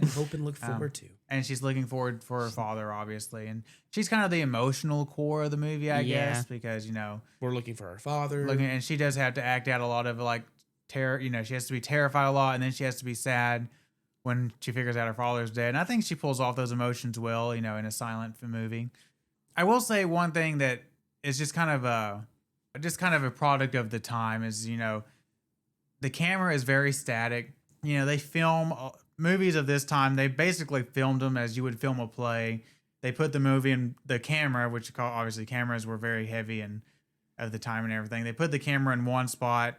hope and look forward to. And she's looking forward for her father, obviously, and she's kind of the emotional core of the movie, I guess, because we're looking for her father. And she does have to act out a lot of like terror. She has to be terrified a lot, and then she has to be sad when she figures out her father's dead. And I think she pulls off those emotions well, in a silent movie. I will say one thing that is just kind of a product of the time is the camera is very static. They film movies of this time. They basically filmed them as you would film a play. They put the movie in the camera, which obviously cameras were very heavy and of the time and everything. They put the camera in one spot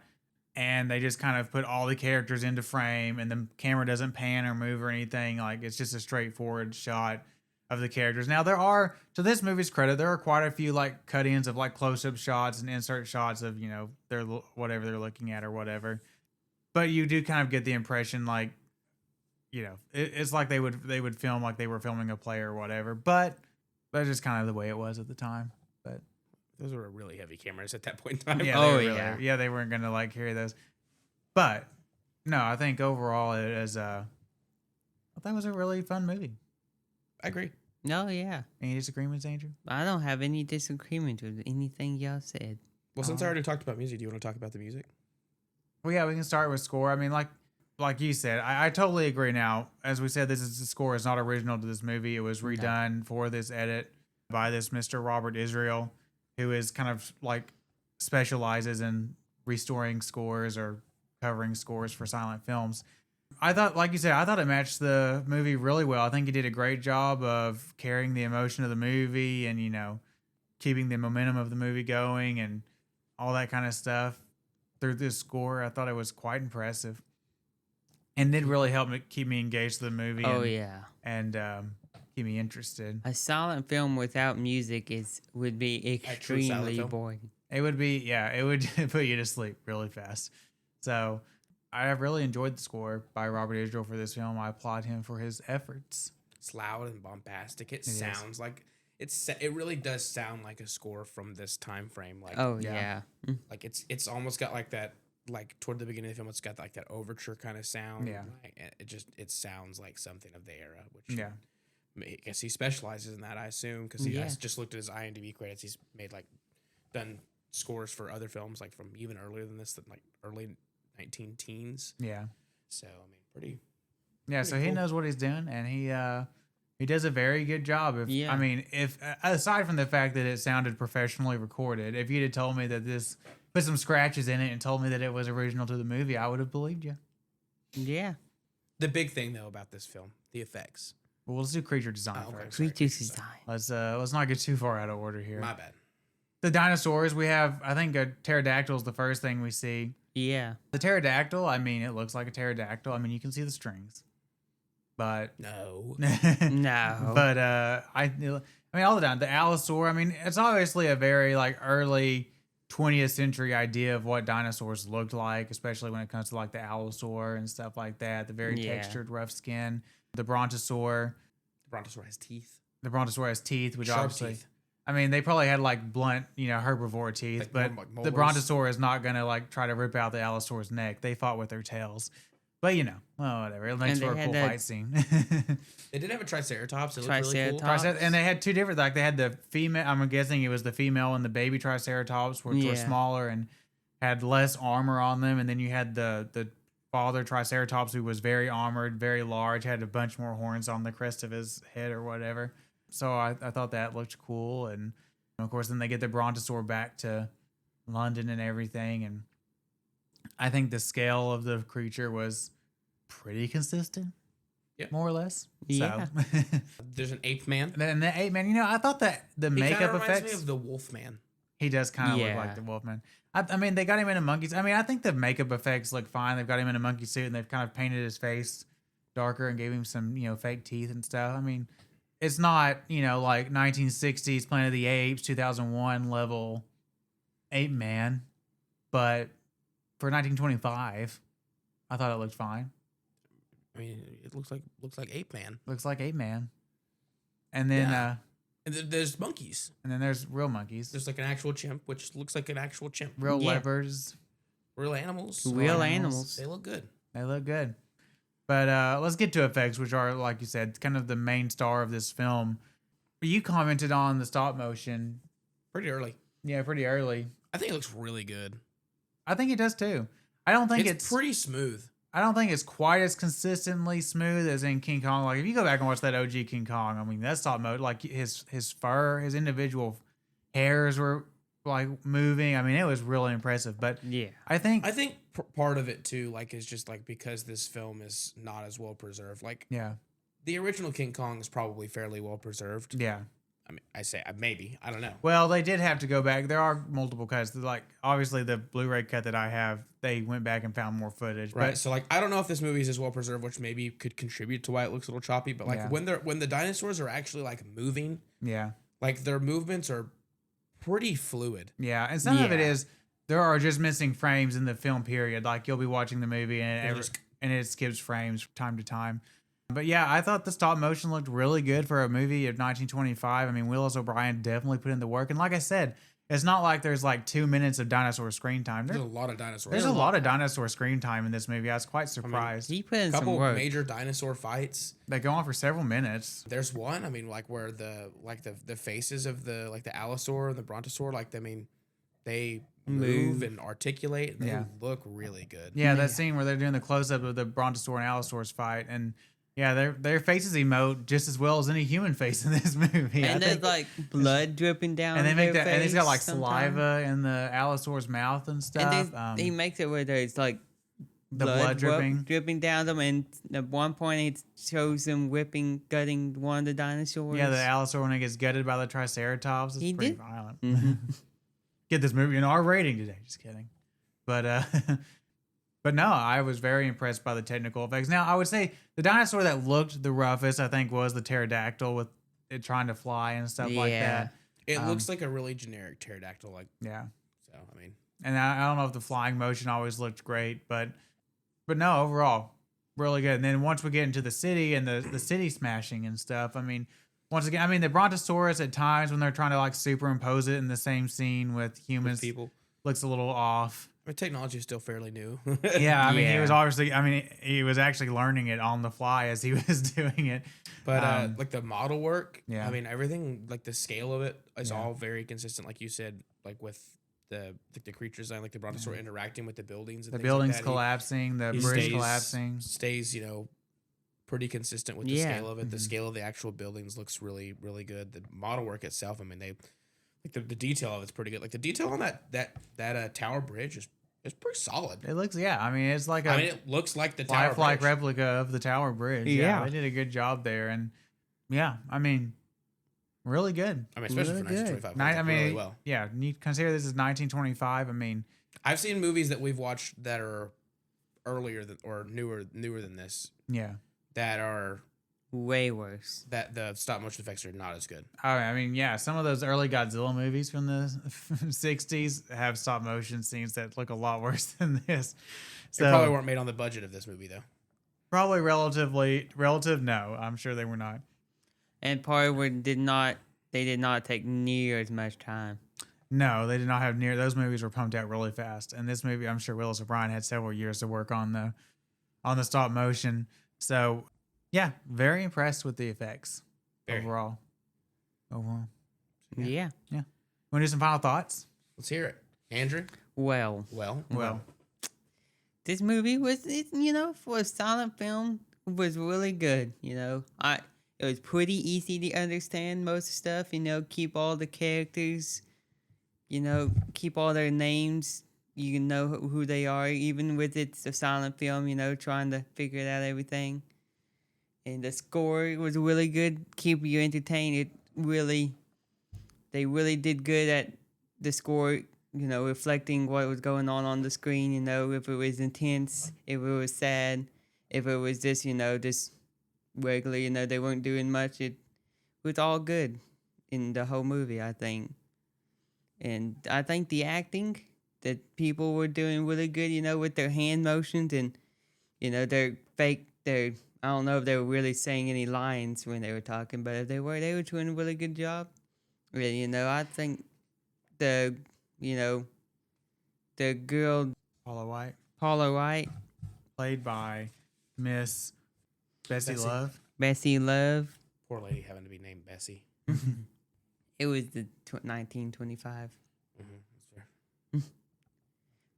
and they just kind of put all the characters into frame, and the camera doesn't pan or move or anything. Like, it's just a straightforward shot of the characters. Now, to this movie's credit, there are quite a few like cut-ins of like close-up shots and insert shots of, their whatever they're looking at or whatever. But you do kind of get the impression like, it's like they would film like they were filming a play or whatever. But that's just kind of the way it was at the time. But those were really heavy cameras at that point in time. Yeah, yeah, they weren't gonna like carry those. But no, I think overall I thought it was a really fun movie. I agree. No, yeah. Any disagreements, Andrew? I don't have any disagreement with anything y'all said. Well, since I already talked about music, do you want to talk about the music? Well, yeah, we can start with score. I mean, like you said, I totally agree. Now, as we said, the score is not original to this movie. It was redone for this edit by this Mr. Robert Israel, who is kind of like specializes in restoring scores or covering scores for silent films. I thought, like you said, I thought it matched the movie really well. I think he did a great job of carrying the emotion of the movie and, keeping the momentum of the movie going and all that kind of stuff through this score. I thought it was quite impressive and did really help keep me engaged to the movie. And keep me interested. A silent film without music would be extremely boring. It would be, it would put you to sleep really fast. So I have really enjoyed the score by Robert Israel for this film. I applaud him for his efforts. It's loud and bombastic. It sounds like it really does sound like a score from this time frame. Like, like it's almost got like that, like toward the beginning of the film, it's got like that overture kind of sound. Yeah, like, it sounds like something of the era. Which I guess he specializes in that, I assume, because he has just looked at his IMDb credits. He's done scores for other films like from even earlier than this, like early 19-teens. Yeah. So I mean, pretty so cool. He knows what he's doing, and he does a very good job. I mean, if aside from the fact that it sounded professionally recorded, if you'd have told me that this put some scratches in it and told me that it was original to the movie, I would have believed you. Yeah. The big thing though about this film, the effects. Well, let's do creature design first. Creature design. Let's not get too far out of order here. My bad. The dinosaurs, we have, I think a pterodactyl is the first thing we see. Yeah. The pterodactyl, I mean, it looks like a pterodactyl. I mean, you can see the strings. But no. But I mean, all the time, the allosaur, I mean, it's obviously a very like early 20th century idea of what dinosaurs looked like, especially when it comes to like the allosaur and stuff like that. The very textured, rough skin. The brontosaur. The brontosaur has teeth. The brontosaur has teeth, which sharp obviously, teeth. I mean, they probably had like blunt, herbivore teeth, like, but the brontosaur is not going to like try to rip out the allosaur's neck. They fought with their tails. But well, whatever. It makes for a cool fight scene. They did have a triceratops. It looked really cool. And they had two different, like they had the female, I'm guessing it was the female and the baby triceratops, which were smaller and had less armor on them. And then you had the father triceratops, who was very armored, very large, had a bunch more horns on the crest of his head or whatever. So I thought that looked cool. And of course, then they get the brontosaur back to London and everything. And I think the scale of the creature was pretty consistent, more or less. Yeah. So. There's an ape man. And the ape man, I thought that the makeup effects. He reminds me of the wolf man. He does kind of look like the wolf man. I mean, they got him in a monkey. I mean, I think the makeup effects look fine. They've got him in a monkey suit and they've kind of painted his face darker and gave him some, fake teeth and stuff. I mean, it's not, like 1960s Planet of the Apes, 2001 level ape man, but for 1925, I thought it looked fine. I mean, it looks like Ape Man. Looks like Ape Man. And then Yeah. And there's monkeys. and then there's real monkeys. There's like an actual chimp, which looks like an actual chimp. Real Yeah. leopards. Real animals. Real animals. They look good. They look good. But let's get to effects, which are, like you said, kind of the main star of this film. You commented on the stop motion. Pretty early. Yeah, pretty early. I think it looks really good. I think it does too. I don't think It's pretty smooth. I don't think it's quite as consistently smooth as in King Kong. Like if you go back and watch that OG King Kong, I mean that stop mode, like his fur, his individual hairs were like moving. I mean it was really impressive. But Yeah. I think Part of it too, like, is just like because this film is not as well preserved. Like yeah, the original King Kong is probably fairly well preserved. yeah. I mean, I say maybe. I don't know. Well, they did have to go back. There are multiple cuts. Like obviously the Blu-ray cut that I have, they went back and found more footage. Right. But So like I don't know if this movie is as well preserved, which maybe could contribute to why it looks a little choppy. But like Yeah. when the dinosaurs are actually like moving, yeah, like their movements are pretty fluid. yeah. And some of it Yeah. is there are just missing frames in the film period. Like you'll be watching the movie and it skips frames from time to time. But yeah, I thought the stop motion looked really good for a movie of 1925. I mean, Willis O'Brien definitely put in the work. And like I said, it's not like there's like 2 minutes of dinosaur screen time. There's a lot of dinosaurs. There's a lot of dinosaur screen time in this movie. I was quite surprised. He put in some couple work. major dinosaur fights. They go on for several minutes. There's one, I mean, like where the faces of the Allosaur and the Brontosaur, like I mean, they move and articulate. And they Yeah. look really good. Yeah, that scene where they're doing the close up of the Brontosaur and Allosaurus fight, and yeah, their faces emote just as well as any human face in this movie. And there's like blood dripping down. and they make their that, and he's got face like sometimes. saliva in the Allosaur's mouth and stuff. And he makes it where there's like the blood dripping down them, and at one point it shows them gutting one of the dinosaurs. Yeah, the Allosaur when it gets gutted by the Triceratops, it's He pretty did. violent. Mhm. Get this movie an R rating today. Just kidding. But but no, I was very impressed by the technical effects. Now, I would say the dinosaur that looked the roughest, I think, was the pterodactyl with it trying to fly and stuff like Yeah. that. It looks like a really generic pterodactyl, like Yeah. so. I mean, And I don't know if the flying motion always looked great, but no, overall, really good. And then once we get into the city and the city smashing and stuff, I mean, once again, I mean, the Brontosaurus at times when they're trying to like superimpose it in the same scene with humans people. looks a little off. I mean, technology is still fairly new. Yeah, I mean, he Yeah. was obviously, I mean, he was actually learning it on the fly as he was doing it. But like the model work, Yeah. I mean, everything, like the scale of it is Yeah. all very consistent, like you said, like with the creature design, like the Brontosaur interacting with the buildings. And The things buildings like that. collapsing, the He bridge stays- collapsing. stays, pretty consistent with the Yeah. scale of it. The Mm-hmm. scale of the actual buildings looks really, really good. The model work itself, I mean, they like the detail of it's pretty good. Like the detail on that tower bridge is pretty solid. It looks, yeah, I mean, it's like I a mean, it looks like the tower lifelike bridge. replica of the Tower Bridge. Yeah, Yeah. they did a good job there. And yeah, I mean, really good. I mean, especially Really for good. 1925, I mean, really well. yeah, you consider this is 1925. I mean, I've seen movies that we've watched that are earlier than or newer than this yeah. that are Way worse. that the stop motion effects are not as good. I mean, yeah, some of those early Godzilla movies from the 60s have stop motion scenes that look a lot worse than this. They probably weren't made on the budget of this movie though. Probably relative, no. I'm sure they were not. And part of it they did not take near as much time. No, they did not have near. Those movies were pumped out really fast. And this movie, I'm sure Willis O'Brien had several years to work on the stop motion. So, yeah, very impressed with the effects Very. overall. Yeah. Yeah. Want to do some final thoughts? Let's hear it, Andrew. Well, Well, this movie was, for a silent film, was really good. It was pretty easy to understand most stuff. Keep all the characters. Keep all their names. You can know who they are, even with it's a silent film. Trying to figure out everything. And the score was really good. Keep you entertained. They really did good at the score. Reflecting what was going on the screen. If it was intense, if it was sad, if it was just just regular. They weren't doing much. It was all good in the whole movie, I think. And I think the acting that people were doing really good. With their hand motions and their fake they I don't know if they were really saying any lines when they were talking, but if they were doing a really good job. Really, I think the you know the girl Paula White, Paula White, played by Miss Bessie Bessie. Love. Bessie Love. Poor lady having to be named Bessie. It was the 1925. That's fair.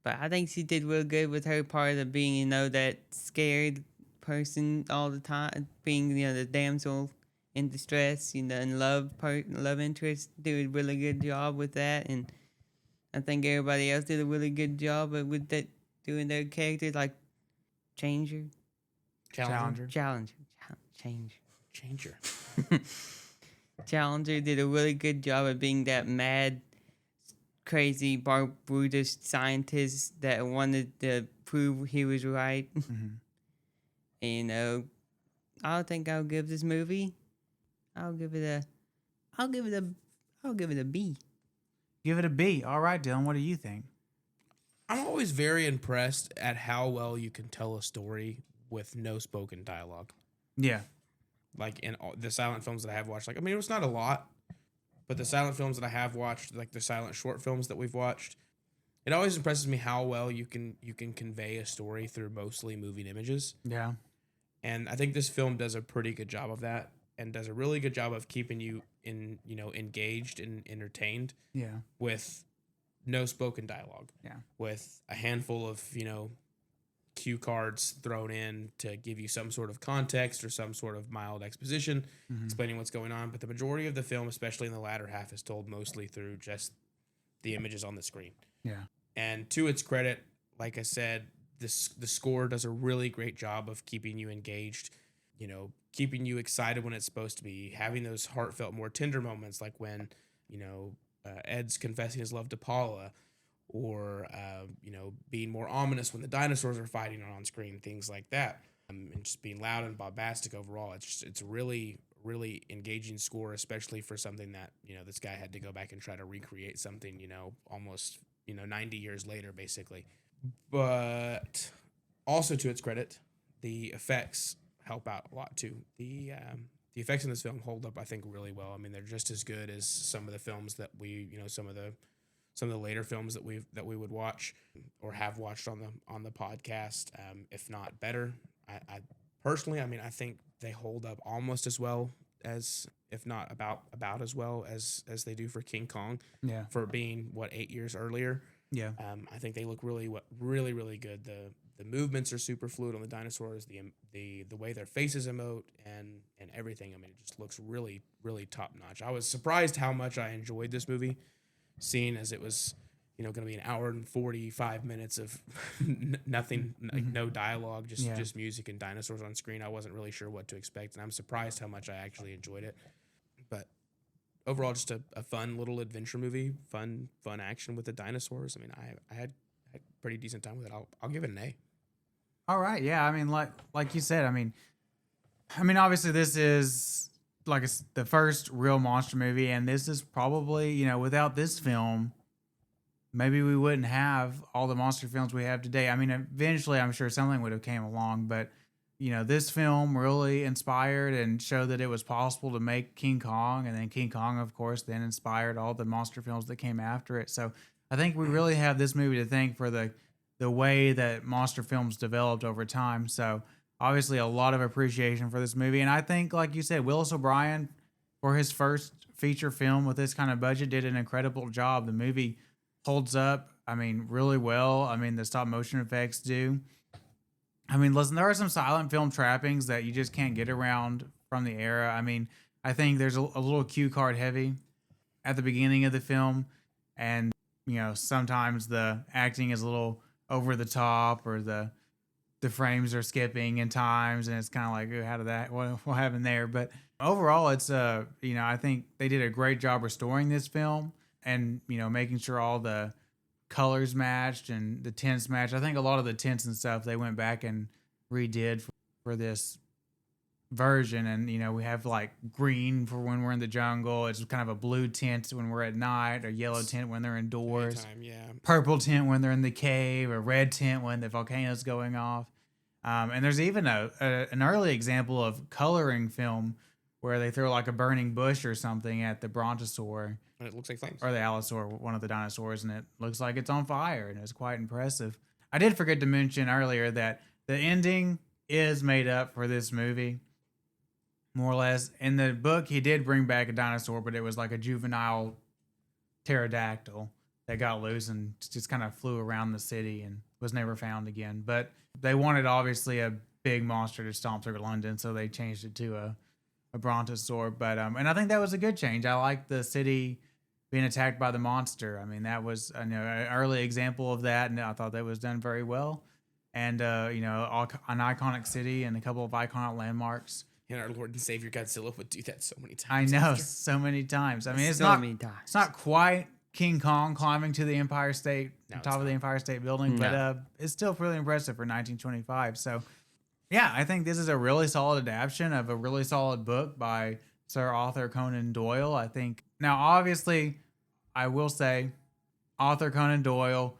But I think she did real good with her part of being, that scared person all the time, being, the damsel in distress, and love interest. Did a really good job with that, and I think everybody else did a really good job with that, doing their characters like Changer, Challenger. Changer. Challenger did a really good job of being that mad, crazy, brutish scientist that wanted to prove he was right. And I think I'll give this movie. I'll give it a B. Give it a B. All right, Dylan. What do you think? I'm always very impressed at how well you can tell a story with no spoken dialogue. Yeah. Like in all the silent films that I have watched, it was not a lot, but the silent films that I have watched, like the silent short films that we've watched, it always impresses me how well you can convey a story through mostly moving images. Yeah. And I think this film does a pretty good job of that, and does a really good job of keeping you engaged and entertained. Yeah. With no spoken dialogue. Yeah. With a handful of cue cards thrown in to give you some sort of context or some sort of mild exposition explaining what's going on. But the majority of the film, especially in the latter half, is told mostly through just the images on the screen. Yeah. And to its credit, like I said, the score does a really great job of keeping you engaged, keeping you excited when it's supposed to be, having those heartfelt, more tender moments, like when, Ed's confessing his love to Paula, or being more ominous when the dinosaurs are fighting on screen, things like that, and just being loud and bombastic overall. It's a really, really engaging score, especially for something that this guy had to go back and try to recreate something almost 90 years later, basically. But also, to its credit, the effects help out a lot too. The effects in this film hold up, I think, really well. I mean, they're just as good as some of the films that we, some of the later films that we would watch or have watched on the podcast, if not better. I personally, I think they hold up almost as well as, if not about as well as they do for King Kong. Yeah. For being 8 years earlier. Yeah. I think they look really really good. The movements are super fluid on the dinosaurs. The way their faces emote and everything. It just looks really, really top notch. I was surprised how much I enjoyed this movie, seeing as it was, going to be an hour and 45 minutes of nothing, like no dialogue, just music and dinosaurs on screen. I wasn't really sure what to expect, and I'm surprised how much I actually enjoyed it. But overall, just a fun little adventure movie, fun action with the dinosaurs. I had a pretty decent time with it. I'll give it an A. All right. Yeah. Like you said, obviously this is it's the first real monster movie, and this is probably, without this film, maybe we wouldn't have all the monster films we have today. Eventually I'm sure something would have came along, but this film really inspired and showed that it was possible to make King Kong, and then King Kong, of course, then inspired all the monster films that came after it. So I think we really have this movie to thank for the way that monster films developed over time. So obviously a lot of appreciation for this movie. And I think, like you said, Willis O'Brien, for his first feature film with this kind of budget, did an incredible job. The movie holds up, really well. The stop motion effects do. Listen, there are some silent film trappings that you just can't get around from the era. I think there's a little cue card heavy at the beginning of the film. And, sometimes the acting is a little over the top, or the frames are skipping in times, and it's kind of like, oh, how did that, what happened there? But overall, it's, I think they did a great job restoring this film and, making sure all the colors matched and the tints matched. I think a lot of the tints and stuff they went back and redid for this version. And, we have green for when we're in the jungle. It's kind of a blue tint when we're at night, or yellow tint when they're indoors. Anytime, yeah. Purple tint when they're in the cave, or red tint when the volcano's going off. And there's even an early example of coloring film where they throw like a burning bush or something at the brontosaur And it looks like flames. or the allosaur, one of the dinosaurs, and it looks like it's on fire, and it's quite impressive. I did forget to mention earlier that the ending is made up for this movie, more or less. In the book, he did bring back a dinosaur, but it was like a juvenile pterodactyl that got loose and just kind of flew around the city and was never found again. But they wanted obviously a big monster to stomp through London, so they changed it to a brontosaur. But and I think that was a good change. I like the city being attacked by the monster. I mean, that was an early example of that, and I thought that was done very well. And an iconic city and a couple of iconic landmarks. And our Lord and Savior Godzilla would do that so many I times. know, after. so many times. I mean, it's So not many times. it's not quite King Kong climbing to the Empire State, No, it's top of the not. Empire State Building, but it's still really impressive for 1925. So, yeah, I think this is a really solid adaptation of a really solid book by Sir Arthur Conan Doyle. I think now, obviously, I will say, Arthur Conan Doyle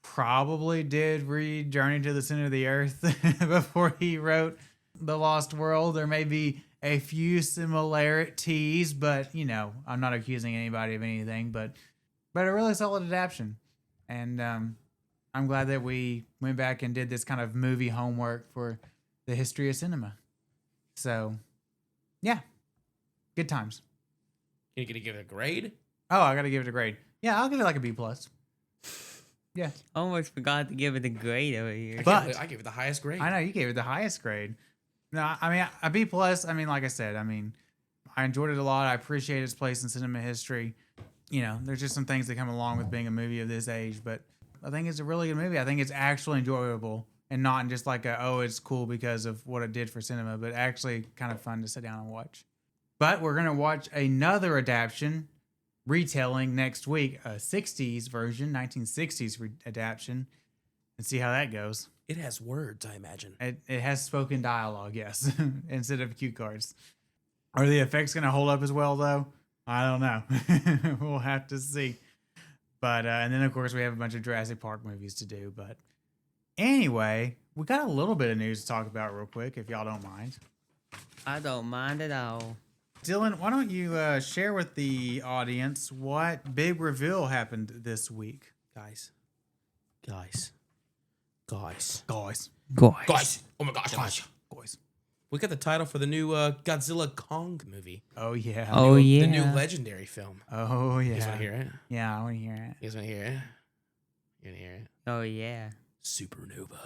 probably did read Journey to the Center of the Earth before he wrote The Lost World. There may be a few similarities, but I'm not accusing anybody of anything, but a really solid adaptation. And I'm glad that we went back and did this kind of movie homework for the history of cinema. So, yeah, good times. You're gonna give it a grade? Oh, I gotta give it a grade. Yeah, I'll give it like a B plus. Yeah, Almost forgot to give it a grade over here. But- I give it the highest grade. I know you gave it the highest grade. No, I mean a B plus. I mean, like I said, I enjoyed it a lot. I appreciate its place in cinema history. There's just some things that come along with being a movie of this age, but I think it's a really good movie. I think it's actually enjoyable and not just like it's cool because of what it did for cinema, but actually kind of fun to sit down and watch. But we're gonna watch another adaptation, retelling next week, a 60s version, 1960s adaptation, and see how that goes. It has words, I imagine. It has spoken dialogue, yes, instead of cue cards. Are the effects going to hold up as well, though? I don't know. We'll have to see. But and then of course we have a bunch of Jurassic Park movies to do. But anyway, we got a little bit of news to talk about real quick, if y'all don't mind. I don't mind at all. Dylan, why don't you share with the audience what big reveal happened this week? Guys. Guys. Guys. Oh my gosh, guys. Guys. We got the title for the new Godzilla Kong movie. Oh, yeah. Oh, yeah. The new legendary film. Oh, yeah. You guys want to hear it? Yeah, I want to hear it. You guys want to hear it? You want to hear it? Oh, yeah. Supernova.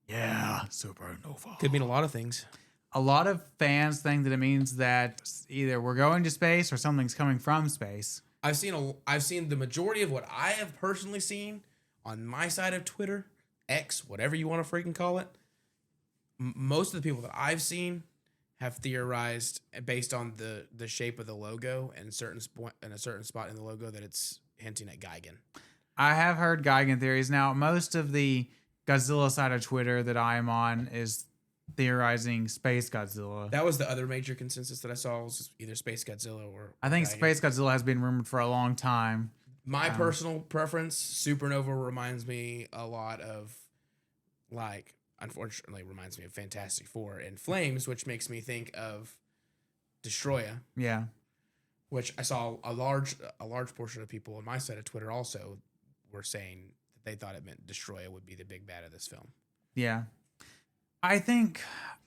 Yeah, supernova. Could mean a lot of things. A lot of fans think that it means that either we're going to space or something's coming from space. I've seen the majority of what I have personally seen on my side of Twitter, X, whatever you want to freaking call it. Most of the people that I've seen have theorized based on the shape of the logo and a certain spot in the logo that it's hinting at Gigan. I have heard Gigan theories. Now, most of the Godzilla side of Twitter that I am on is theorizing Space Godzilla. That was the other major consensus that I saw, was either Space Godzilla or I think Gigan. Space Godzilla has been rumored for a long time. My personal preference, Supernova reminds me a lot of, unfortunately reminds me of Fantastic Four and Flames, which makes me think of Destroya, Yeah. which I saw a large portion of people on my side of Twitter also were saying that they thought it meant Destroya would be the big bad of this film. Yeah. I think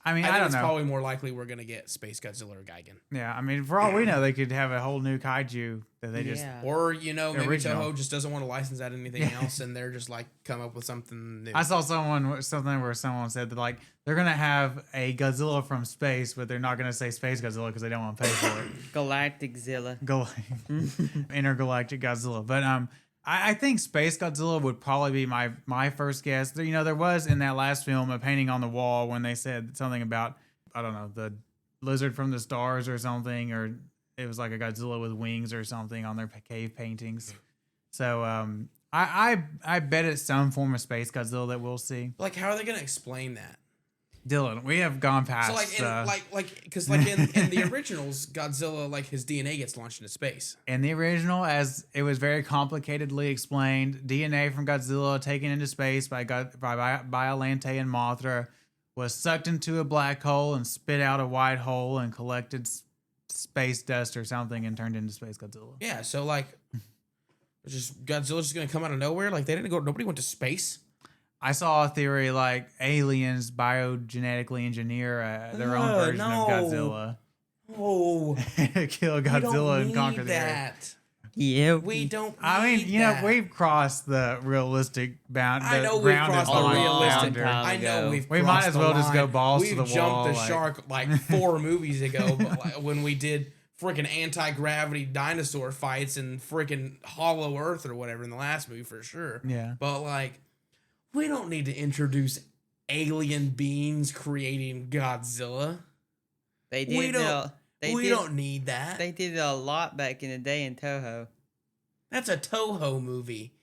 I think don't it's know. probably more likely we're going to get Space Godzilla or Gigan. Yeah, for all we know, they could have a whole new kaiju that they just... Yeah. Or, maybe Original. Toho just doesn't want to license out anything else, and they're just come up with something new. I saw something where someone said that they're gonna have a Godzilla from space, but they're not gonna say Space Godzilla because they don't want to pay for it. Galactic Zilla. Intergalactic Godzilla. But I think Space Godzilla would probably be my first guess. There was in that last film a painting on the wall when they said something about, I don't know, the lizard from the stars or something, or it was like a Godzilla with wings or something on their cave paintings. So I bet it's some form of Space Godzilla that we'll see. How are they going to explain that? Dylan, we have gone past. So because in the originals, Godzilla, his DNA gets launched into space. In the original, as it was very complicatedly explained, DNA from Godzilla taken into space by Biollante and Mothra was sucked into a black hole and spit out a white hole and collected space dust or something and turned into Space Godzilla. Yeah, so like, just Godzilla's just gonna come out of nowhere. Like they didn't go. Nobody went to space. I saw a theory like aliens biogenetically engineer their own version of Godzilla. Oh, Kill Godzilla and conquer the Earth. Yeah. We don't. I mean, you that. know, we've crossed the realistic bound. I know we've ground is crossed the the realistic. boundary. I know we've. We might crossed as the well just line. go balls we've to the jumped wall. the like- shark like 4 movies ago, but like, when we did freaking anti-gravity dinosaur fights in freaking Hollow Earth or whatever in the last movie for sure. Yeah. But like, we don't need to introduce alien beings creating Godzilla. They did. We don't. They We did, don't need that. They did a lot back in the day in Toho. That's a Toho movie.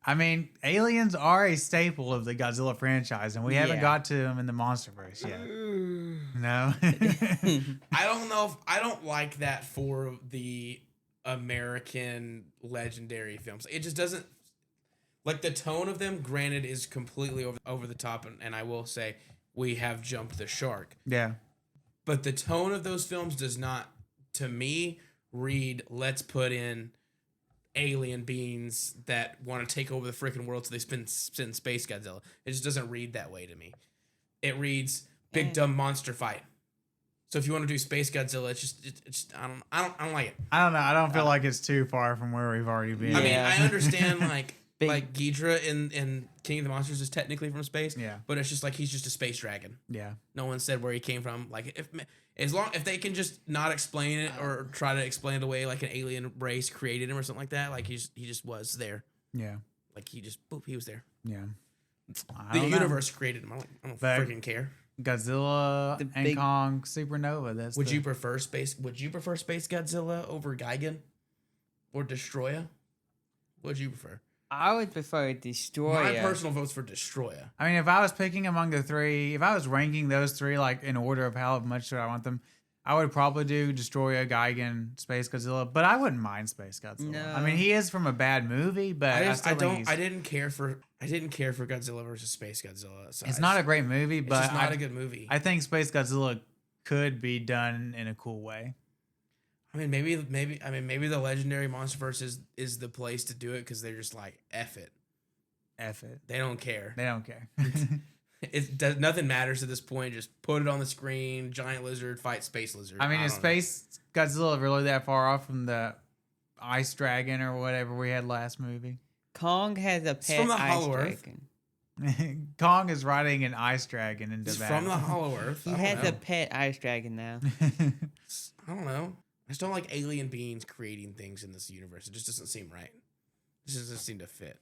I mean, aliens are a staple of the Godzilla franchise, and we haven't Yeah. got to them in the MonsterVerse yet. No. I don't know if I don't like that for the American legendary films. It just doesn't like the tone of them. Granted, is completely over the top, and I will say we have jumped the shark. Yeah. But the tone of those films does not, to me, read. Let's put in alien beings that want to take over the freaking world, so they send Space Godzilla. It just doesn't read that way to me. It reads big dumb monster fight. So if you want to do Space Godzilla, it's just I don't like it. I don't know. I don't feel like it's too far from where we've already been. I mean, Yeah. I understand like Big- like Ghidra in King of the Monsters is technically from space. Yeah. But it's just like he's just a space dragon. Yeah. No one said where he came from. Like if they can just not explain it or try to explain it away like an alien race created him or something like that, like he just was there. Yeah. Like he was there. Yeah. I The don't know. universe created him. I don't But- freaking care. Godzilla The and big- Kong Supernova. That's Would the- you prefer Space Godzilla over Gigan or Destroya? What would you prefer? I would prefer Destroyer. My personal vote's for Destroya. I mean, if I was picking among the three, if I was ranking those three like in order of how much I want them, I would probably do Destroyer, Gigan, Space Godzilla, but I wouldn't mind Space Godzilla. No. I mean, he is from a bad movie, but I didn't care for Godzilla versus Space Godzilla. So it's not a great movie, It's but just not a good movie. I think Space Godzilla could be done in a cool way. I mean, maybe the Legendary Monsterverse is the place to do it because they're just like F it. F it. They don't care. They don't care. Nothing matters at this point. Just put it on the screen. Giant lizard fight space lizard. I mean, is don't know. Space Godzilla really that far off from the Ice Dragon or whatever we had last movie? Kong has a pet from the ice Hollow Earth. dragon. Kong is riding an ice dragon into It's battle. from the Hollow Earth. He I has don't know. a pet ice dragon now. I don't know. I just don't like alien beings creating things in this universe. It just doesn't seem right. It just doesn't seem to fit.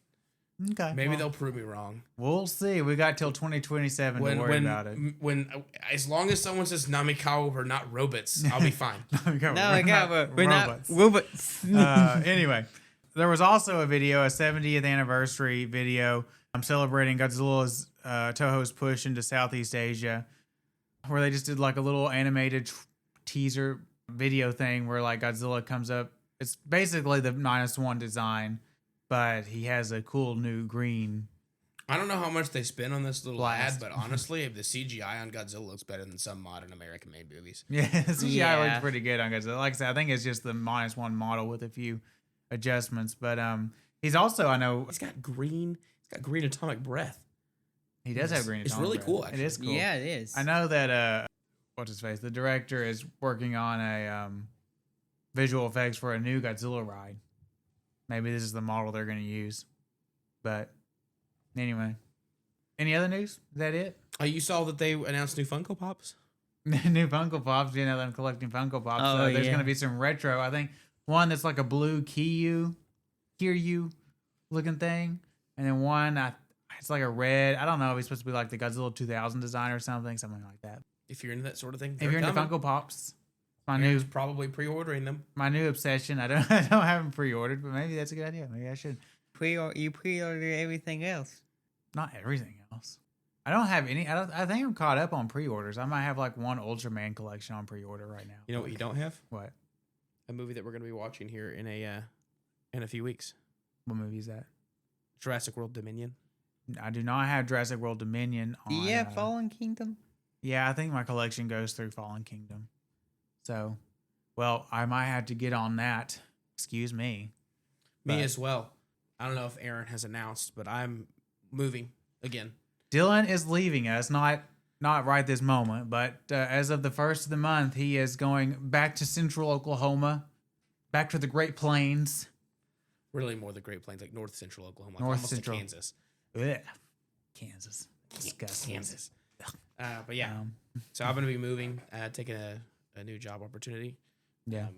Okay. Maybe well, they'll prove me wrong. We'll see. We got till 2027 to worry about it. When as long as someone says Namikawa, we're not robots, I'll be fine. Okay, No, we're not we're robots. not robots. Anyway, there was also a 70th anniversary video. I'm celebrating Godzilla's Toho's push into Southeast Asia, where they just did like a little animated teaser video thing where like Godzilla comes up. It's basically the -1 design, but he has a cool new green. I don't know how much they spent on this little Blast. ad, but honestly, the CGI on Godzilla looks better than some modern American-made movies. Yeah, CGI Yeah. looks pretty good on Godzilla. Like I said, I think it's just the -1 model with a few adjustments. But he's also, I know, It's got green atomic breath. he does have green. It's atomic really breath. cool, It is cool. Yeah, it is. I know that what's his face? The director is working on a visual effects for a new Godzilla ride. Maybe this is the model they're going to use. But anyway, any other news? Is that it? You saw that they announced new Funko Pops? New Funko Pops. You know, I'm collecting Funko Pops. Oh, So there's yeah. going to be some retro. I think one that's like a blue Kiryu looking thing, and then one it's like a red. I don't know if it's supposed to be like the Godzilla 2000 design or something like that. If you're into that sort of thing, If you're into Funko Pops, my new Aaron's probably pre-ordering them. obsession. I don't have them pre-ordered, but maybe that's a good idea. Maybe I should. You pre-order everything else. Not everything else. I don't have any. I think I'm caught up on pre-orders. I might have like one Ultraman collection on pre-order right now. You know what you don't have? What? A movie that we're going to be watching here in a few weeks. What movie is that? Jurassic World Dominion. I do not have Jurassic World Dominion on. Yeah, Fallen Kingdom. Yeah, I think my collection goes through Fallen Kingdom. So, well, I might have to get on that. Excuse me. Me But- as well. I don't know if Aaron has announced, but I'm moving again. Dylan is leaving us, not right this moment, but as of the first of the month, he is going back to Central Oklahoma, back to the Great Plains. Really more the Great Plains, like North Central Oklahoma, like North almost Central. to Kansas. Ugh. Kansas. Disgusting. Kansas. But yeah, Um, so I'm gonna be moving, taking a new job opportunity. yeah.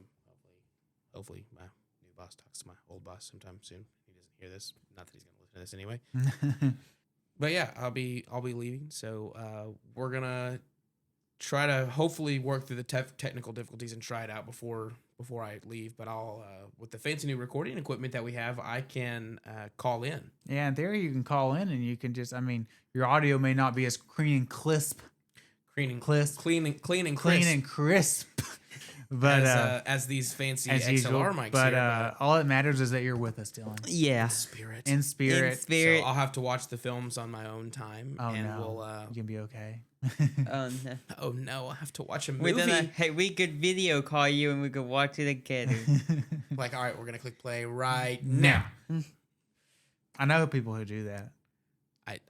Hopefully my new boss talks to my old boss sometime soon. He doesn't hear this. Not that he's gonna listen to this anyway. But yeah, I'll be leaving. So we're gonna try to hopefully work through the technical difficulties and try it out before I leave. But I'll with the fancy new recording equipment that we have, I can call in. Yeah, in theory, you can call in and you can just, I mean, your audio may not be as clean and crisp, Clean and Crisp. clean and clean crisp and crisp, but as these fancy as XLR usual. mics But here. all that matters is that you're with us, Dylan. Yeah. Spirit. In spirit. In spirit. So I'll have to watch the films on my own time, Oh and no, we'll. you can be okay. Oh no. Oh no, I have to watch a We movie. hey, we could video call you and we could watch it together. Like, all right, we're gonna click play right now. I know people who do that.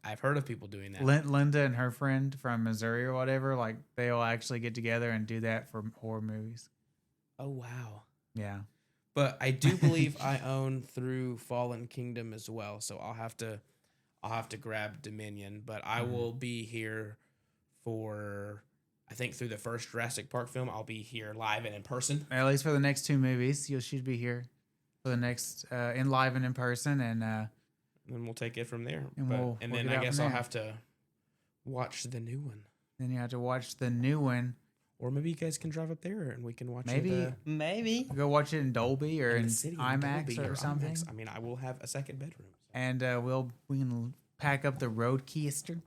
I've heard of people doing that. Linda and her friend from Missouri or whatever, like they'll actually get together and do that for horror movies. Oh wow. Yeah. But I do believe I own through Fallen Kingdom as well, so I'll have to grab Dominion. But I will be here for, I think through the first Jurassic Park film, I'll be here live and in person. At least for the next two movies, you should be here for the next in live and in person, and And then we'll take it from there. And But- we'll and work then it I out guess from I'll there. have to watch the new one. then you have to watch the new one. Or maybe you guys can drive up there and we can watch Maybe it Maybe. go watch it in Dolby or in in the city, in IMAX Dolby or something, IMAX. I mean, I will have a second bedroom. and we can pack up the road keister.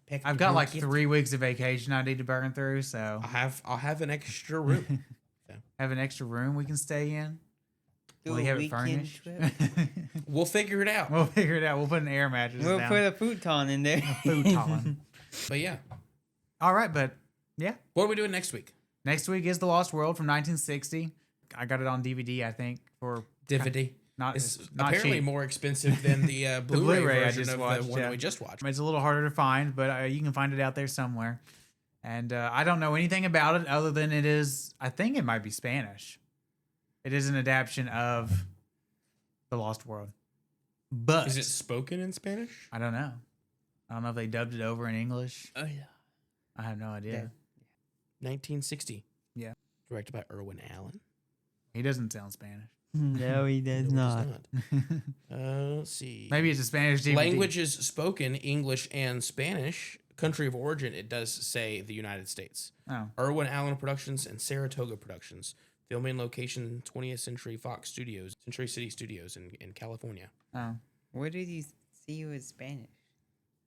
Pick I've the got room like key. 3 weeks of vacation I need to burn through, so I'll have an extra room. have an extra room we can stay in. Do Will a you have it weekend furnished? trip. We'll figure it out. We'll figure it out. We'll put an air mattress We'll down. put a futon in there. futon. But yeah, All right, but yeah. what are we doing next week? Next week is The Lost World from 1960. I got it on DVD, I think, for DVD. not It's not apparently cheap. more expensive than the Blu-ray, Blu-ray I version just of watched, the one yeah. we just watched. It's a little harder to find, but you can find it out there somewhere. And I don't know anything about it other than it is, I think it might be Spanish. It is an adaptation of The Lost World. But Is it spoken in Spanish? I don't know. I don't know if they dubbed it over in English. Oh yeah. I have no idea. 1960. Yeah. Directed by Irwin Allen. He doesn't sound Spanish. No, he does No, it not. does not. Let's see. Maybe it's a Spanish DVD. Languages spoken, English and Spanish. Country of origin, it does say the United States. Oh. Irwin Allen Productions and Saratoga Productions. Filming location 20th Century Fox Studios, Century City Studios in California. Oh. Where did you see you in Spanish?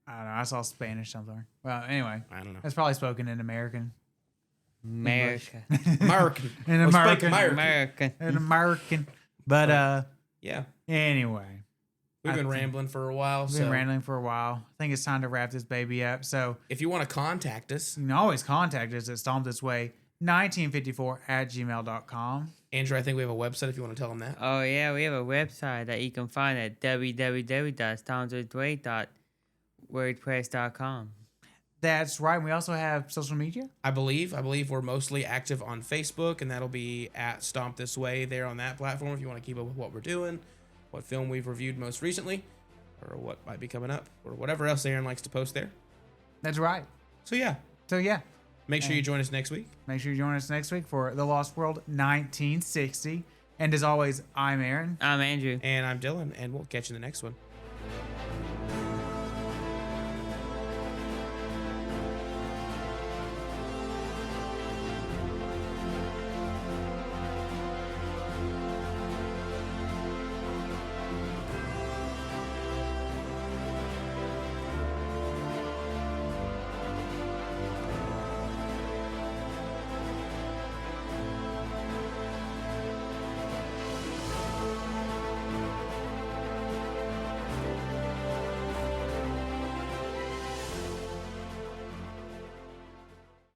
I don't know. I saw Spanish somewhere. Well, anyway, I don't know. it's probably spoken in American. America. American. In Let's speak American. America. In American. But Yeah. anyway, We've I been think- rambling for a while. we've So been rambling for a while. I think it's time to wrap this baby up. So if you want to contact us, you can always contact us at stompthisway1954@gmail.com. Andrew, I think we have a website if you want to tell them that. Oh yeah, we have a website that you can find at www.stompthisway.wordpress.com. That's right. We also have social media. I believe we're mostly active on Facebook, and that'll be at Stomp This Way there on that platform if you want to keep up with what we're doing, what film we've reviewed most recently, or what might be coming up, or whatever else Aaron likes to post there. That's right. So yeah, So yeah, make sure you join us next week. make sure you join us next week for The Lost World 1960. And as always, I'm Aaron. I'm Andrew. And I'm Dylan, and we'll catch you in the next one.